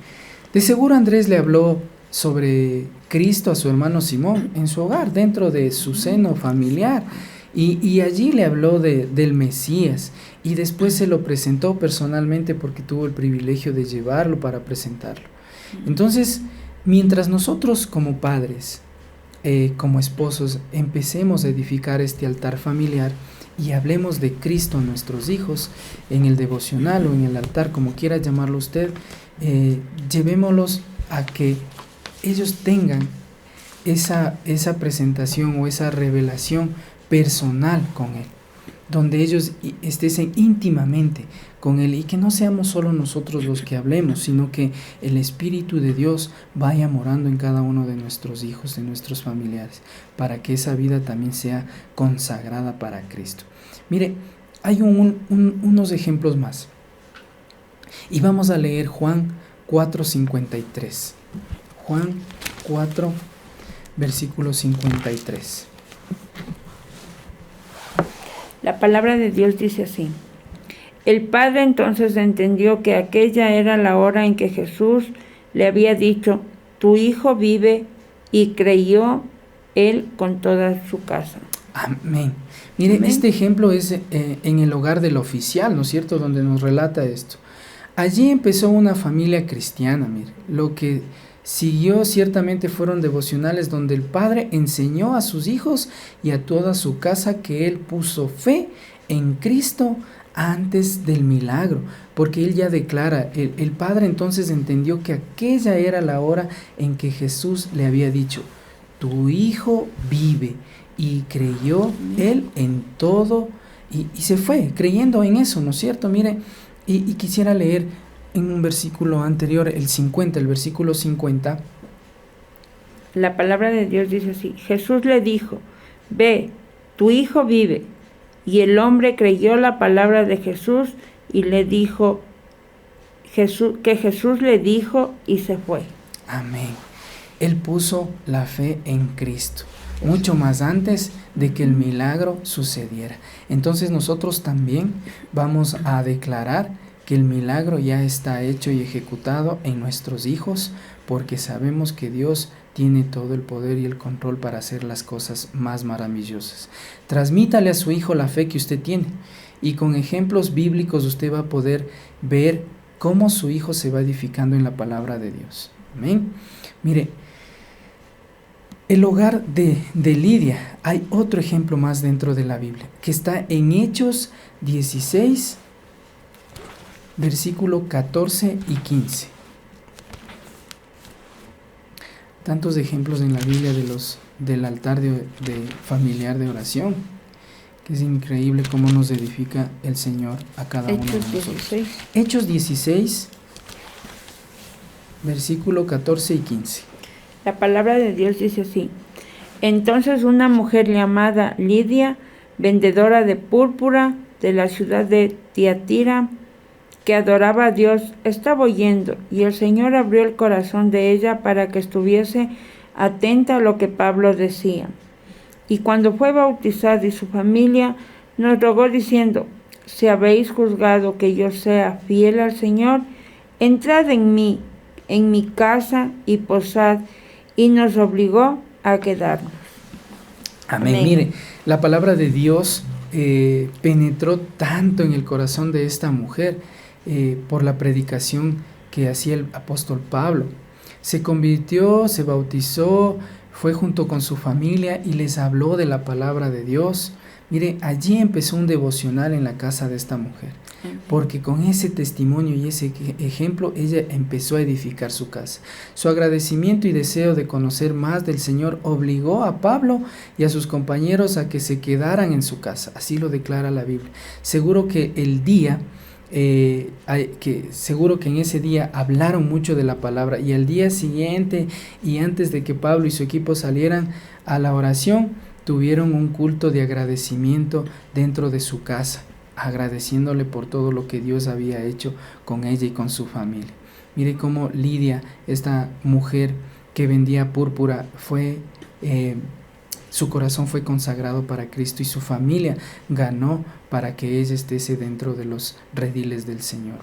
De seguro Andrés le habló sobre Cristo a su hermano Simón en su hogar, dentro de su seno familiar, y allí le habló del Mesías, y después se lo presentó personalmente porque tuvo el privilegio de llevarlo para presentarlo. Entonces, mientras nosotros como padres, como esposos, empecemos a edificar este altar familiar y hablemos de Cristo a nuestros hijos en el devocional o en el altar, como quiera llamarlo usted, llevémoslos a que ellos tengan esa presentación o esa revelación personal con Él, donde ellos estén íntimamente con Él, y que no seamos solo nosotros los que hablemos, sino que el Espíritu de Dios vaya morando en cada uno de nuestros hijos, de nuestros familiares, para que esa vida también sea consagrada para Cristo. Mire, hay unos ejemplos más, y vamos a leer Juan 4:53. Juan 4, versículo 53. La palabra de Dios dice así: el padre entonces entendió que aquella era la hora en que Jesús le había dicho: tu hijo vive, y creyó él con toda su casa. Amén. Mire, amén. Este ejemplo es en el hogar del oficial, ¿no es cierto?, donde nos relata esto. Allí empezó una familia cristiana. Mire, lo que siguió ciertamente fueron devocionales donde el padre enseñó a sus hijos y a toda su casa que él puso fe en Cristo antes del milagro, porque él ya declara, el padre entonces entendió que aquella era la hora en que Jesús le había dicho: tu hijo vive, y creyó él en todo, y se fue creyendo en eso, ¿no es cierto? Mire, y quisiera leer en un versículo anterior, el versículo 50. La palabra de Dios dice así: Jesús le dijo: ve, tu hijo vive. Y el hombre creyó la palabra de Jesús, y le dijo que Jesús le dijo, y se fue. Amén. Él puso la fe en Cristo mucho más antes de que el milagro sucediera. Entonces nosotros también vamos a declarar que el milagro ya está hecho y ejecutado en nuestros hijos, porque sabemos que Dios tiene todo el poder y el control para hacer las cosas más maravillosas. Transmítale a su hijo la fe que usted tiene, y con ejemplos bíblicos usted va a poder ver cómo su hijo se va edificando en la palabra de Dios. Amén. Mire, el hogar de Lidia, hay otro ejemplo más dentro de la Biblia, que está en Hechos 16, versículo 14 y 15. Tantos ejemplos en la Biblia del altar de familiar de oración, que es increíble cómo nos edifica el Señor a cada uno de nosotros. 16. Hechos 16, versículo 14 y 15. La palabra de Dios dice así: entonces una mujer llamada Lidia, vendedora de púrpura de la ciudad de Tiatira, que adoraba a Dios, estaba oyendo, y el Señor abrió el corazón de ella para que estuviese atenta a lo que Pablo decía. Y cuando fue bautizada y su familia, nos rogó diciendo: si habéis juzgado que yo sea fiel al Señor, entrad en mi casa y posad, y nos obligó a quedarnos. Amén. Amén. Mire, la palabra de Dios penetró tanto en el corazón de esta mujer por la predicación que hacía el apóstol Pablo. Se convirtió, se bautizó, fue junto con su familia y les habló de la palabra de Dios. Mire, allí empezó un devocional en la casa de esta mujer, porque con ese testimonio y ese ejemplo ella empezó a edificar su casa. Su agradecimiento y deseo de conocer más del Señor obligó a Pablo y a sus compañeros a que se quedaran en su casa. Así lo declara la Biblia. Seguro que en ese día hablaron mucho de la palabra, y al día siguiente y antes de que Pablo y su equipo salieran a la oración, tuvieron un culto de agradecimiento dentro de su casa, agradeciéndole por todo lo que Dios había hecho con ella y con su familia. Mire cómo Lidia, esta mujer que vendía púrpura, su corazón fue consagrado para Cristo, y su familia ganó para que ella esté dentro de los rediles del Señor.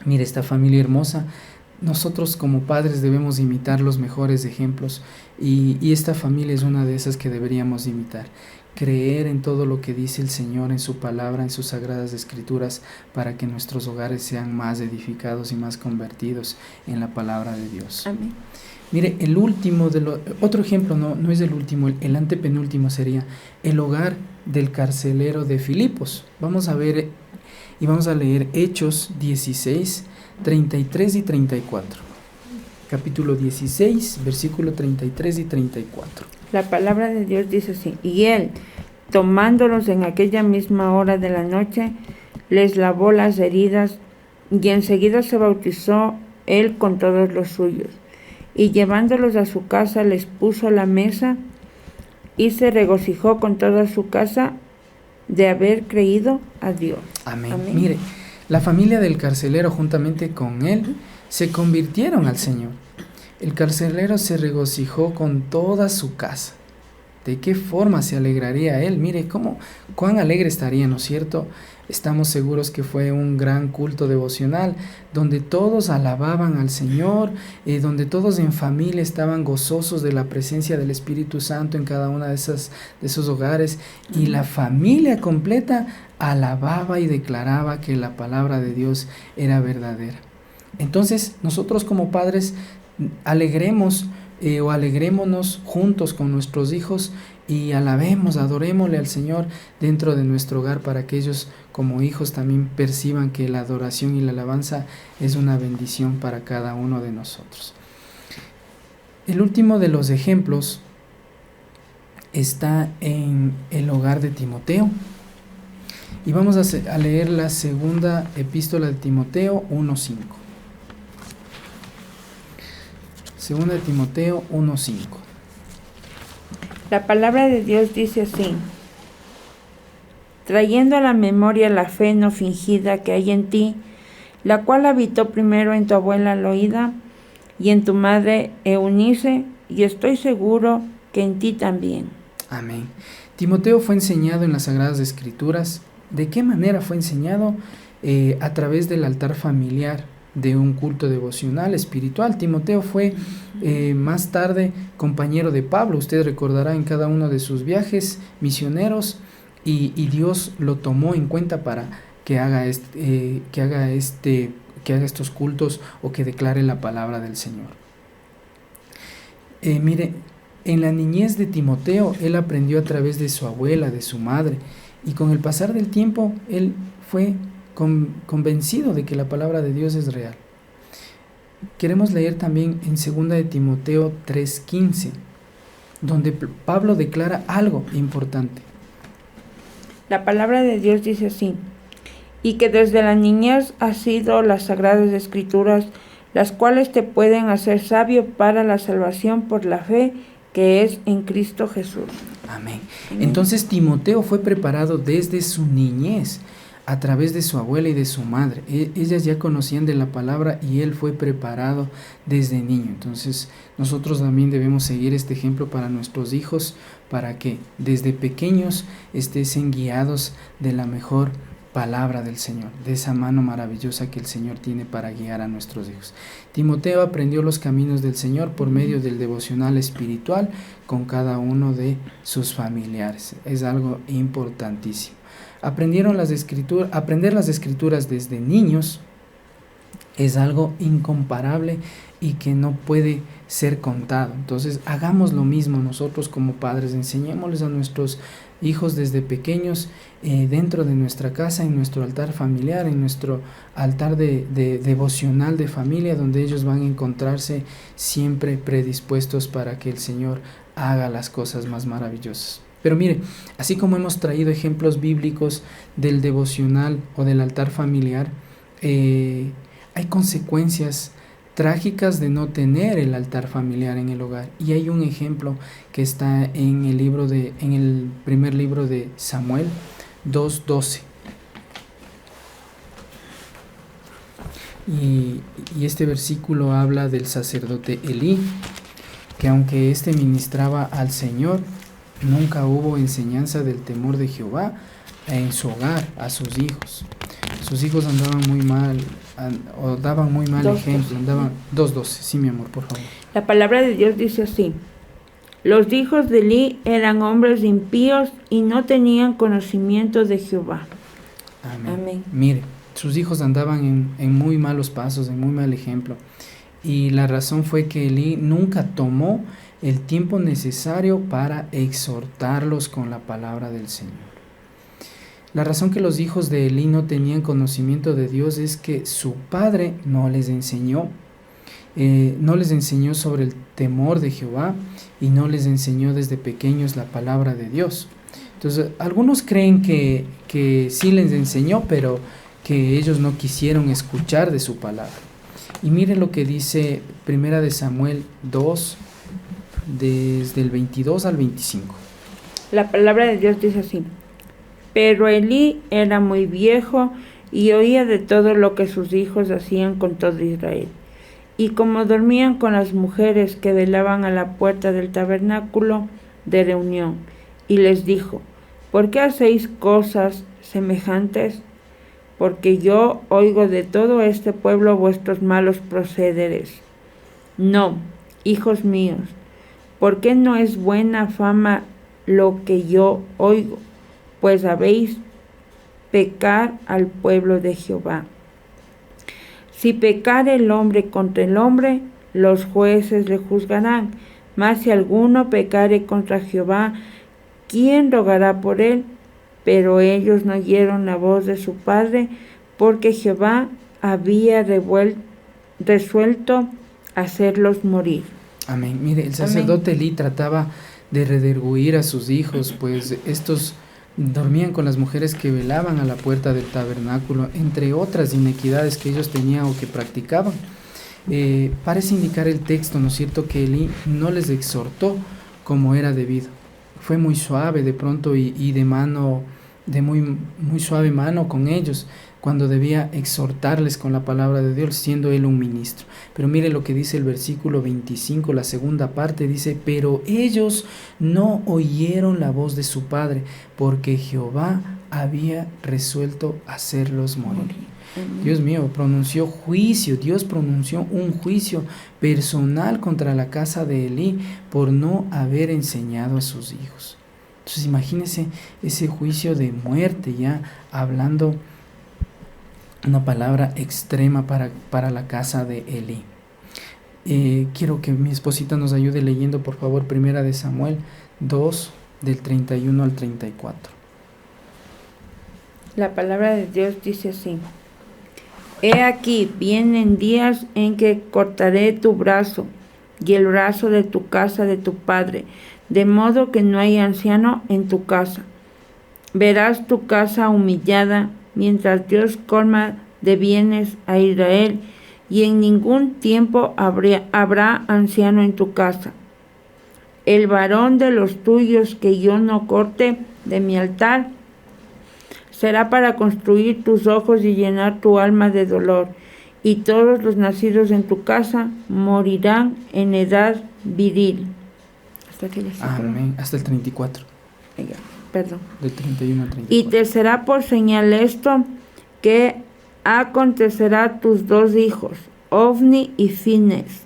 Mire, esta familia hermosa, nosotros como padres debemos imitar los mejores ejemplos, y esta familia es una de esas que deberíamos imitar. Creer en todo lo que dice el Señor en su palabra, en sus sagradas escrituras, para que nuestros hogares sean más edificados y más convertidos en la palabra de Dios. Amén. Mire, el último otro ejemplo, no es el último, el antepenúltimo sería el hogar del carcelero de Filipos. Vamos a ver y vamos a leer Hechos 16, 33 y 34. Capítulo 16, versículo 33 y 34. La palabra de Dios dice así: y él, tomándolos en aquella misma hora de la noche, les lavó las heridas, y enseguida se bautizó él con todos los suyos. Y llevándolos a su casa, les puso la mesa, y se regocijó con toda su casa de haber creído a Dios. Amén. Amén. Mire, la familia del carcelero juntamente con él se convirtieron al Señor. El carcelero se regocijó con toda su casa. ¿De qué forma se alegraría él? Mire cuán alegre estaría, ¿no es cierto? Estamos seguros que fue un gran culto devocional donde todos alababan al Señor, donde todos en familia estaban gozosos de la presencia del Espíritu Santo en cada una de esos hogares, y la familia completa alababa y declaraba que la palabra de Dios era verdadera. Entonces, nosotros como padres alegrémonos juntos con nuestros hijos y adorémosle al Señor dentro de nuestro hogar, para que ellos como hijos también perciban que la adoración y la alabanza es una bendición para cada uno de nosotros. El último de los ejemplos está en el hogar de Timoteo, y vamos a leer la segunda epístola de Timoteo 1:5. Segunda de Timoteo 1:5. La palabra de Dios dice así: trayendo a la memoria la fe no fingida que hay en ti, la cual habitó primero en tu abuela Loida y en tu madre Eunice, y estoy seguro que en ti también. Amén. Timoteo fue enseñado en las Sagradas Escrituras. ¿De qué manera fue enseñado? A través del altar familiar, de un culto devocional espiritual. Timoteo fue más tarde compañero de Pablo. Usted recordará en cada uno de sus viajes misioneros, y Dios lo tomó en cuenta para que haga estos cultos, o que declare la palabra del Señor. Mire, en la niñez de Timoteo, él aprendió a través de su abuela, de su madre, y con el pasar del tiempo él fue convencido de que la palabra de Dios es real. Queremos leer también en 2 de Timoteo 3:15, donde Pablo declara algo importante. La palabra de Dios dice así: y que desde la niñez has sido las sagradas escrituras, las cuales te pueden hacer sabio para la salvación por la fe que es en Cristo Jesús. Amén. Entonces Timoteo fue preparado desde su niñez, a través de su abuela y de su madre. Ellas ya conocían de la palabra y él fue preparado desde niño. Entonces nosotros también debemos seguir este ejemplo para nuestros hijos, para que desde pequeños estén guiados de la mejor palabra del Señor, de esa mano maravillosa que el Señor tiene para guiar a nuestros hijos. Timoteo aprendió los caminos del Señor por medio del devocional espiritual con cada uno de sus familiares. Es algo importantísimo. Aprender las escrituras desde niños es algo incomparable y que no puede ser contado. Entonces hagamos lo mismo nosotros como padres, enseñémosles a nuestros hijos desde pequeños, dentro de nuestra casa, en nuestro altar familiar, en nuestro altar de devocional de familia, donde ellos van a encontrarse siempre predispuestos para que el Señor haga las cosas más maravillosas. Pero mire, así como hemos traído ejemplos bíblicos del devocional o del altar familiar, hay consecuencias trágicas de no tener el altar familiar en el hogar. Y hay un ejemplo que está en el primer libro de Samuel 2:12. Y este versículo habla del sacerdote Elí, que aunque ministraba al Señor, nunca hubo enseñanza del temor de Jehová en su hogar a sus hijos. Sus hijos andaban muy mal, o daban muy mal ejemplo. 2:12, sí, mi amor, por favor. La palabra de Dios dice así: los hijos de Elí eran hombres impíos y no tenían conocimiento de Jehová. Amén. Mire, sus hijos andaban en muy malos pasos, en muy mal ejemplo. Y la razón fue que Elí nunca tomó el tiempo necesario para exhortarlos con la palabra del Señor. La razón que los hijos de Elí no tenían conocimiento de Dios es que su padre no les enseñó sobre el temor de Jehová y no les enseñó desde pequeños la palabra de Dios. Entonces, algunos creen que sí les enseñó, pero que ellos no quisieron escuchar de su palabra. Y mire lo que dice 1 de Samuel 2, desde el 22 al 25. La palabra de Dios dice así: pero Elí era muy viejo y oía de todo lo que sus hijos hacían con todo Israel. Y como dormían con las mujeres que velaban a la puerta del tabernáculo de reunión, y les dijo: ¿por qué hacéis cosas semejantes? Porque yo oigo de todo este pueblo vuestros malos procederes. No, hijos míos, ¿por qué no es buena fama lo que yo oigo? Pues habéis pecar al pueblo de Jehová. Si pecare el hombre contra el hombre, los jueces le juzgarán. Mas si alguno pecare contra Jehová, ¿quién rogará por él? Pero ellos no oyeron la voz de su padre, porque Jehová había resuelto hacerlos morir. Amén. Mire, el sacerdote Elí trataba de redarguir a sus hijos, pues estos dormían con las mujeres que velaban a la puerta del tabernáculo, entre otras inequidades que ellos tenían o que practicaban. Parece indicar el texto, ¿no es cierto?, que Elí no les exhortó como era debido. Fue muy suave de pronto y de muy suave mano con ellos, cuando debía exhortarles con la palabra de Dios, siendo él un ministro. Pero mire lo que dice el versículo 25, la segunda parte, dice: pero ellos no oyeron la voz de su padre, porque Jehová había resuelto hacerlos morir. Dios mío, Dios pronunció un juicio personal contra la casa de Elí por no haber enseñado a sus hijos. Entonces imagínense ese juicio de muerte, ya hablando una palabra extrema para la casa de Elí. Quiero que mi esposita nos ayude leyendo, por favor, 1 de Samuel 2, del 31 al 34. La palabra de Dios dice así: He aquí, vienen días en que cortaré tu brazo y el brazo de tu casa de tu padre, de modo que no hay anciano en tu casa. Verás tu casa humillada, mientras Dios colma de bienes a Israel, y en ningún tiempo habrá anciano en tu casa. El varón de los tuyos que yo no corte de mi altar será para construir tus ojos y llenar tu alma de dolor, y todos los nacidos en tu casa morirán en edad viril. ¿Hasta qué versículo? Amén. Hasta el 34. Perdón. De 31 al 34. Y te será por señal esto, que acontecerá a tus dos hijos, Ofni y Fines.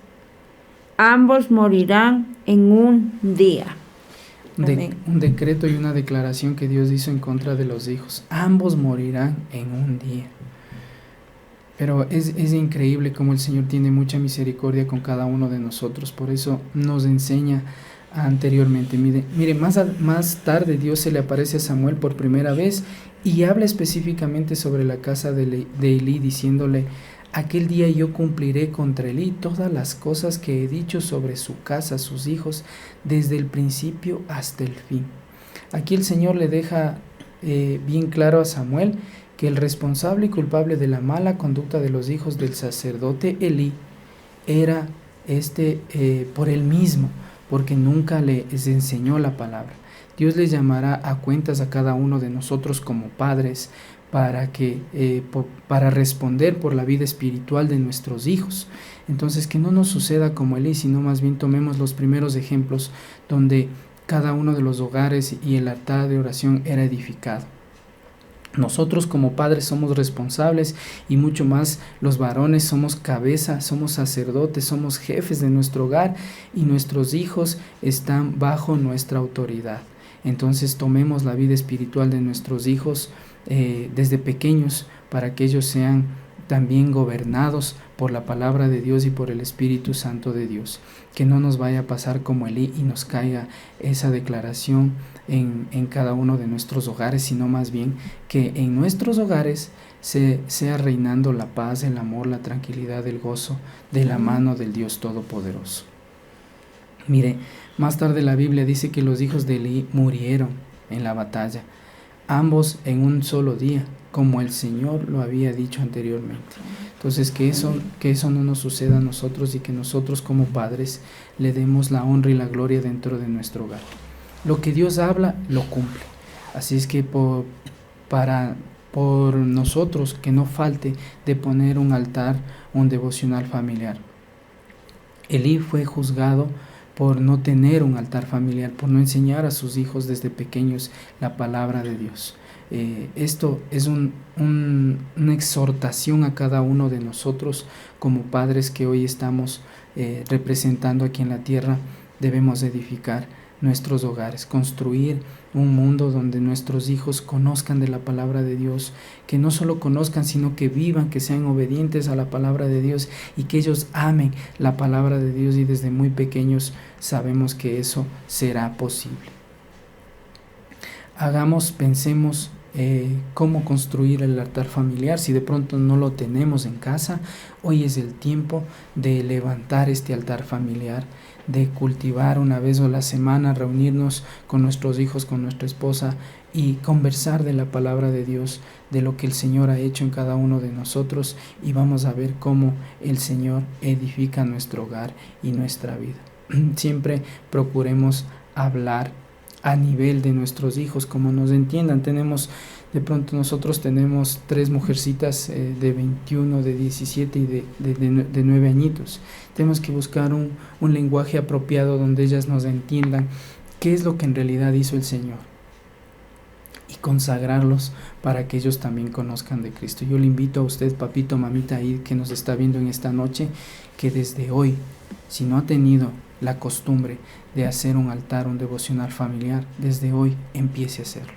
Ambos morirán en un día. Un decreto y una declaración que Dios hizo en contra de los hijos. Ambos morirán en un día. Pero es increíble cómo el Señor tiene mucha misericordia con cada uno de nosotros. Por eso nos enseña anteriormente. Mire, más tarde Dios se le aparece a Samuel por primera vez y habla específicamente sobre la casa de Elí, diciéndole: aquel día yo cumpliré contra Elí todas las cosas que he dicho sobre su casa, sus hijos, desde el principio hasta el fin. Aquí el Señor le deja bien claro a Samuel que el responsable y culpable de la mala conducta de los hijos del sacerdote Elí era por él mismo, porque nunca les enseñó la palabra. Dios les llamará a cuentas a cada uno de nosotros como padres para responder por la vida espiritual de nuestros hijos. Entonces, que no nos suceda como Elí, sino más bien tomemos los primeros ejemplos donde cada uno de los hogares y el altar de oración era edificado. Nosotros como padres somos responsables, y mucho más los varones somos cabeza, somos sacerdotes, somos jefes de nuestro hogar, y nuestros hijos están bajo nuestra autoridad. Entonces tomemos la vida espiritual de nuestros hijos desde pequeños, para que ellos sean también gobernados por la palabra de Dios y por el Espíritu Santo de Dios. Que no nos vaya a pasar como Elí y nos caiga esa declaración en cada uno de nuestros hogares, sino más bien que en nuestros hogares sea reinando la paz, el amor, la tranquilidad, el gozo de la mano del Dios Todopoderoso. Mire, más tarde la Biblia dice que los hijos de Elí murieron en la batalla, ambos en un solo día, como el Señor lo había dicho anteriormente. Entonces, que eso no nos suceda a nosotros, y que nosotros como padres le demos la honra y la gloria dentro de nuestro hogar. Lo que Dios habla, lo cumple. Así es que por nosotros, que no falte de poner un altar, un devocional familiar. Elí fue juzgado por no tener un altar familiar, por no enseñar a sus hijos desde pequeños la palabra de Dios. Esto es una exhortación a cada uno de nosotros como padres que hoy estamos representando aquí en la tierra. Debemos edificar nuestros hogares, construir un mundo donde nuestros hijos conozcan de la palabra de Dios, que no solo conozcan, sino que vivan, que sean obedientes a la palabra de Dios, y que ellos amen la palabra de Dios, y desde muy pequeños sabemos que eso será posible. Pensemos cómo construir el altar familiar. Si de pronto no lo tenemos en casa, hoy es el tiempo de levantar este altar familiar, de cultivar una vez a la semana, reunirnos con nuestros hijos, con nuestra esposa, y conversar de la palabra de Dios, de lo que el Señor ha hecho en cada uno de nosotros, y vamos a ver cómo el Señor edifica nuestro hogar y nuestra vida. Siempre procuremos hablar a nivel de nuestros hijos, como nos entiendan. Nosotros tenemos 3 mujercitas de 21, de 17 y de 9 añitos. Tenemos que buscar un lenguaje apropiado donde ellas nos entiendan qué es lo que en realidad hizo el Señor, y consagrarlos para que ellos también conozcan de Cristo. Yo le invito a usted, papito, mamita, ahí que nos está viendo en esta noche, que desde hoy, si no ha tenido la costumbre de hacer un altar, un devocional familiar, desde hoy empiece a hacerlo.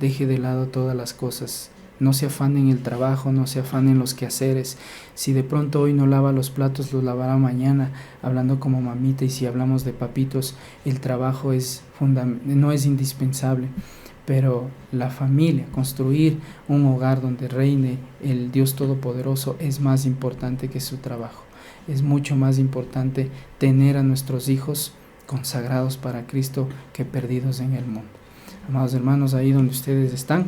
Deje de lado todas las cosas. No se afane en el trabajo, no se afane en los quehaceres. Si de pronto hoy no lava los platos, los lavará mañana, hablando como mamita. Y si hablamos de papitos, el trabajo no es indispensable, pero la familia, construir un hogar donde reine el Dios Todopoderoso es más importante que su trabajo. Es mucho más importante tener a nuestros hijos consagrados para Cristo que perdidos en el mundo. Amados hermanos, ahí donde ustedes están,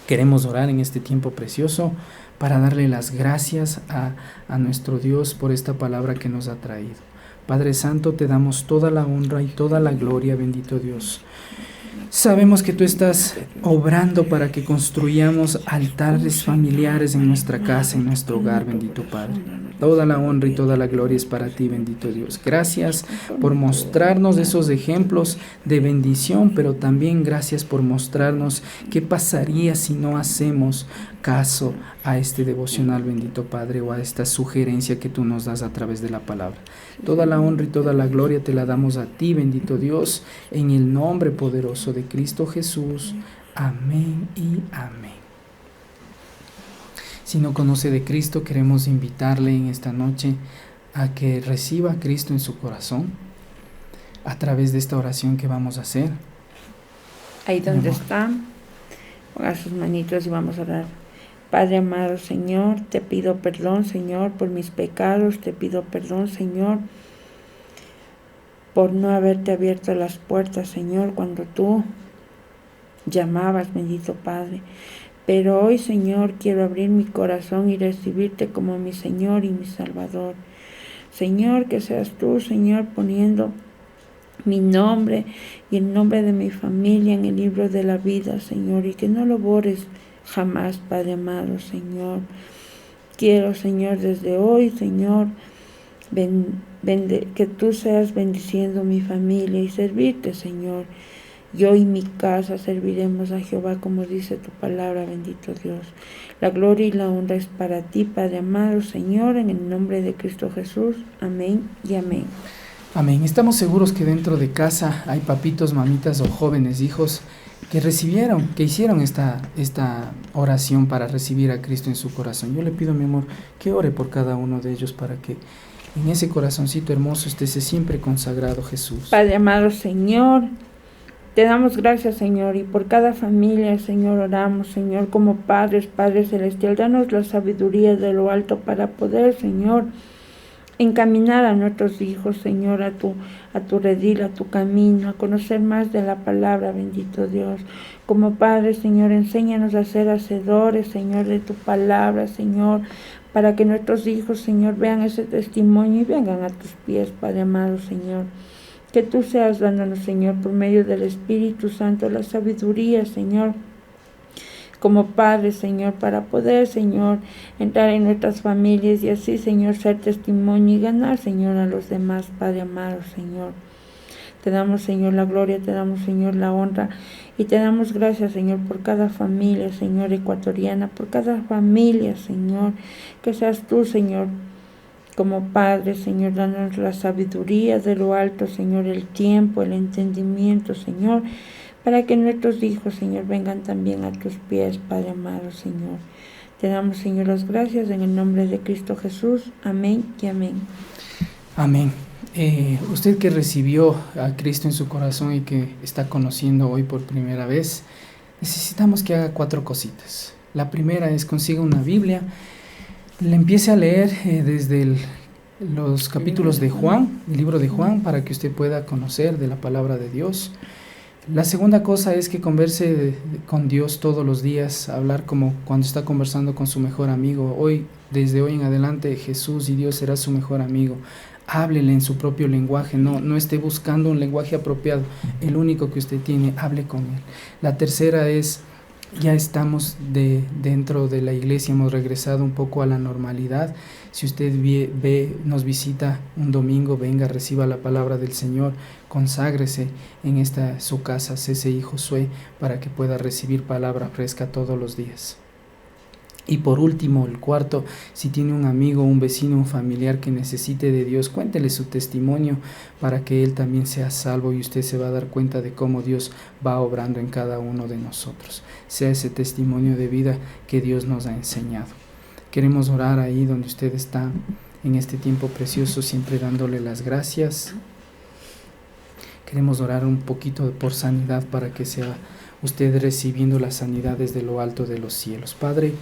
queremos orar en este tiempo precioso para darle las gracias a nuestro Dios por esta palabra que nos ha traído. Padre Santo, te damos toda la honra y toda la gloria, bendito Dios. Sabemos que tú estás obrando para que construyamos altares familiares en nuestra casa, en nuestro hogar, bendito Padre. Toda la honra y toda la gloria es para ti, bendito Dios. Gracias por mostrarnos esos ejemplos de bendición, pero también gracias por mostrarnos qué pasaría si no hacemos caso a este devocional, bendito Padre, o a esta sugerencia que tú nos das a través de la palabra. Toda la honra y toda la gloria te la damos a ti, bendito Dios, en el nombre poderoso de Cristo Jesús. Amén y amén. Si no conoce de Cristo, queremos invitarle en esta noche a que reciba a Cristo en su corazón a través de esta oración que vamos a hacer. Ahí donde están, ponga sus manitos y vamos a orar. Padre amado, Señor, te pido perdón, Señor, por mis pecados. Te pido perdón, Señor, por no haberte abierto las puertas, Señor, cuando tú llamabas, bendito Padre. Pero hoy, Señor, quiero abrir mi corazón y recibirte como mi Señor y mi Salvador. Señor, que seas tú, Señor, poniendo mi nombre y el nombre de mi familia en el libro de la vida, Señor, y que no lo borres jamás, Padre amado, Señor. Quiero, Señor, desde hoy, Señor, que tú seas bendiciendo mi familia y servirte, Señor. Yo y mi casa serviremos a Jehová, como dice tu palabra, bendito Dios. La gloria y la honra es para ti, Padre amado, Señor, en el nombre de Cristo Jesús. Amén y amén. Amén. Estamos seguros que dentro de casa hay papitos, mamitas o jóvenes hijos que hicieron esta oración para recibir a Cristo en su corazón. Yo le pido, mi amor, que ore por cada uno de ellos para que en ese corazoncito hermoso esté siempre consagrado Jesús. Padre amado, Señor, te damos gracias, Señor, y por cada familia, Señor, oramos, Señor, como padres, Padre Celestial, danos la sabiduría de lo alto para poder, Señor, encaminar a nuestros hijos, Señor, a tu redil, a tu camino, a conocer más de la palabra, bendito Dios. Como Padre, Señor, enséñanos a ser hacedores, Señor, de tu palabra, Señor, para que nuestros hijos, Señor, vean ese testimonio y vengan a tus pies, Padre amado, Señor. Que tú seas dándonos, Señor, por medio del Espíritu Santo, la sabiduría, Señor, como Padre, Señor, para poder, Señor, entrar en nuestras familias y así, Señor, ser testimonio y ganar, Señor, a los demás, Padre amado, Señor. Te damos, Señor, la gloria, te damos, Señor, la honra y te damos gracias, Señor, por cada familia, Señor, ecuatoriana, por cada familia, Señor, que seas tú, Señor, como Padre, Señor, dándonos la sabiduría de lo alto, Señor, el tiempo, el entendimiento, Señor, para que nuestros hijos, Señor, vengan también a tus pies, Padre amado, Señor. Te damos, Señor, las gracias en el nombre de Cristo Jesús. Amén y amén. Amén. Usted que recibió a Cristo en su corazón y que está conociendo hoy por primera vez, necesitamos que haga 4 cositas. La primera es consiga una Biblia, le empiece a leer desde los capítulos de Juan, el libro de Juan, para que usted pueda conocer de la palabra de Dios. La segunda cosa es que converse con Dios todos los días, hablar como cuando está conversando con su mejor amigo. Desde hoy en adelante, Jesús y Dios será su mejor amigo. Háblele en su propio lenguaje, no esté buscando un lenguaje apropiado, el único que usted tiene, hable con él. La tercera es, ya estamos dentro de la iglesia, hemos regresado un poco a la normalidad. Si usted nos visita un domingo, venga, reciba la palabra del Señor, conságrese en su casa, CCI Josué, para que pueda recibir palabra fresca todos los días. Y por último, el cuarto, si tiene un amigo, un vecino, un familiar que necesite de Dios, cuéntele su testimonio para que él también sea salvo y usted se va a dar cuenta de cómo Dios va obrando en cada uno de nosotros. Sea ese testimonio de vida que Dios nos ha enseñado. Queremos orar ahí donde usted está en este tiempo precioso, siempre dándole las gracias. Queremos orar un poquito por sanidad para que sea usted recibiendo la sanidad desde lo alto de los cielos. Padre,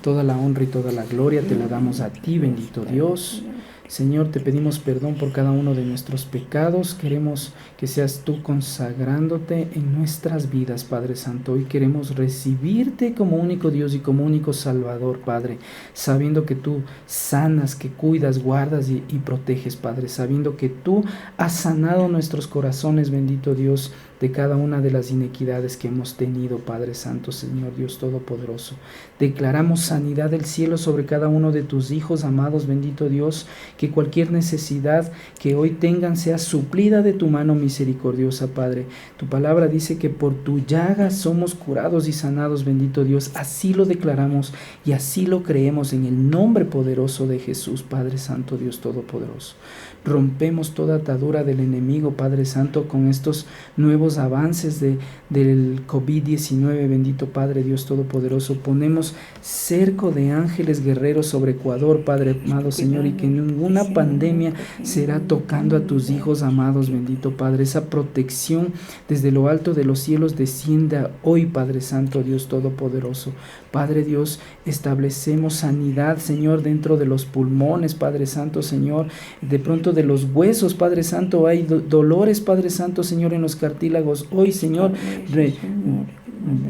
toda la honra y toda la gloria te la damos a ti, bendito Dios. Señor, te pedimos perdón por cada uno de nuestros pecados. Queremos que seas tú consagrándote en nuestras vidas, Padre Santo. Hoy queremos recibirte como único Dios y como único Salvador, Padre, sabiendo que tú sanas, que cuidas, guardas y proteges, Padre, sabiendo que tú has sanado nuestros corazones, bendito Dios, de cada una de las inequidades que hemos tenido, Padre Santo, Señor Dios Todopoderoso. Declaramos sanidad del cielo sobre cada uno de tus hijos, amados, bendito Dios, que cualquier necesidad que hoy tengan sea suplida de tu mano misericordiosa, Padre. Tu palabra dice que por tu llaga somos curados y sanados, bendito Dios. Así lo declaramos y así lo creemos en el nombre poderoso de Jesús, Padre Santo, Dios Todopoderoso. Rompemos toda atadura del enemigo, Padre Santo, con estos nuevos avances del COVID-19, bendito Padre Dios Todopoderoso. Ponemos cerco de ángeles guerreros sobre Ecuador, Padre amado Señor, y que ninguna pandemia será tocando a tus hijos amados, bendito Padre. Esa protección desde lo alto de los cielos descienda hoy, Padre Santo, Dios Todopoderoso. Padre Dios, establecemos sanidad, Señor, dentro de los pulmones, Padre Santo, Señor, de pronto de los huesos, Padre Santo, hay dolores, Padre Santo, Señor, en los cartílagos. Hoy, Señor,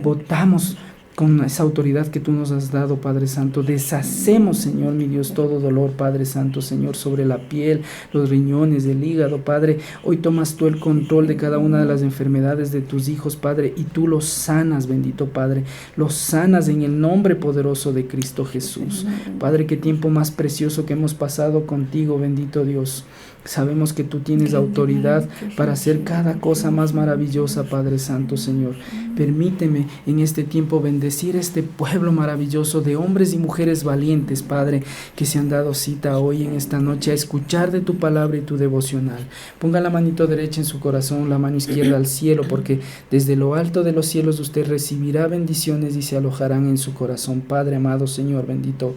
botamos con esa autoridad que tú nos has dado, Padre Santo. Deshacemos, Señor, mi Dios, todo dolor, Padre Santo, Señor, sobre la piel, los riñones, el hígado, Padre. Hoy tomas tú el control de cada una de las enfermedades de tus hijos, Padre, y tú los sanas, bendito Padre. Los sanas en el nombre poderoso de Cristo Jesús. Padre, qué tiempo más precioso que hemos pasado contigo, bendito Dios. Sabemos que tú tienes autoridad para hacer cada cosa más maravillosa, Padre Santo, Señor. Permíteme en este tiempo bendecir este pueblo maravilloso de hombres y mujeres valientes, Padre, que se han dado cita hoy en esta noche a escuchar de tu palabra y tu devocional. Ponga la manito derecha en su corazón, la mano izquierda al cielo, porque desde lo alto de los cielos usted recibirá bendiciones y se alojarán en su corazón. Padre amado, Señor, bendito,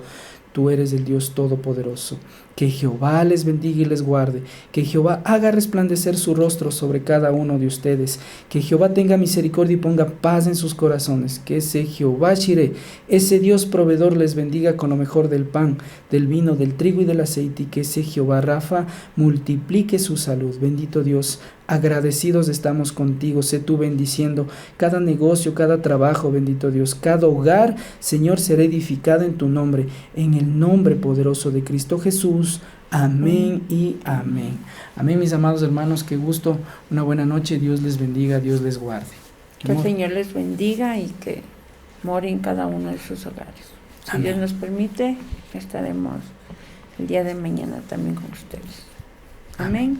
tú eres el Dios Todopoderoso. Que Jehová les bendiga y les guarde. Que Jehová haga resplandecer su rostro sobre cada uno de ustedes. Que Jehová tenga misericordia y ponga paz en sus corazones. Que ese Jehová Shireh, ese Dios proveedor, les bendiga con lo mejor del pan, del vino, del trigo y del aceite. Y que ese Jehová Rafa multiplique su salud. Bendito Dios, agradecidos estamos contigo. Sé tú bendiciendo cada negocio, cada trabajo, bendito Dios. Cada hogar, Señor, será edificado en tu nombre. En el nombre poderoso de Cristo Jesús. Amén y amén. Amén, mis amados hermanos, qué gusto, una buena noche, Dios les bendiga, Dios les guarde. Que el Señor les bendiga y que more en cada uno de sus hogares. Si amén. Dios nos permite, estaremos el día de mañana también con ustedes. Amén.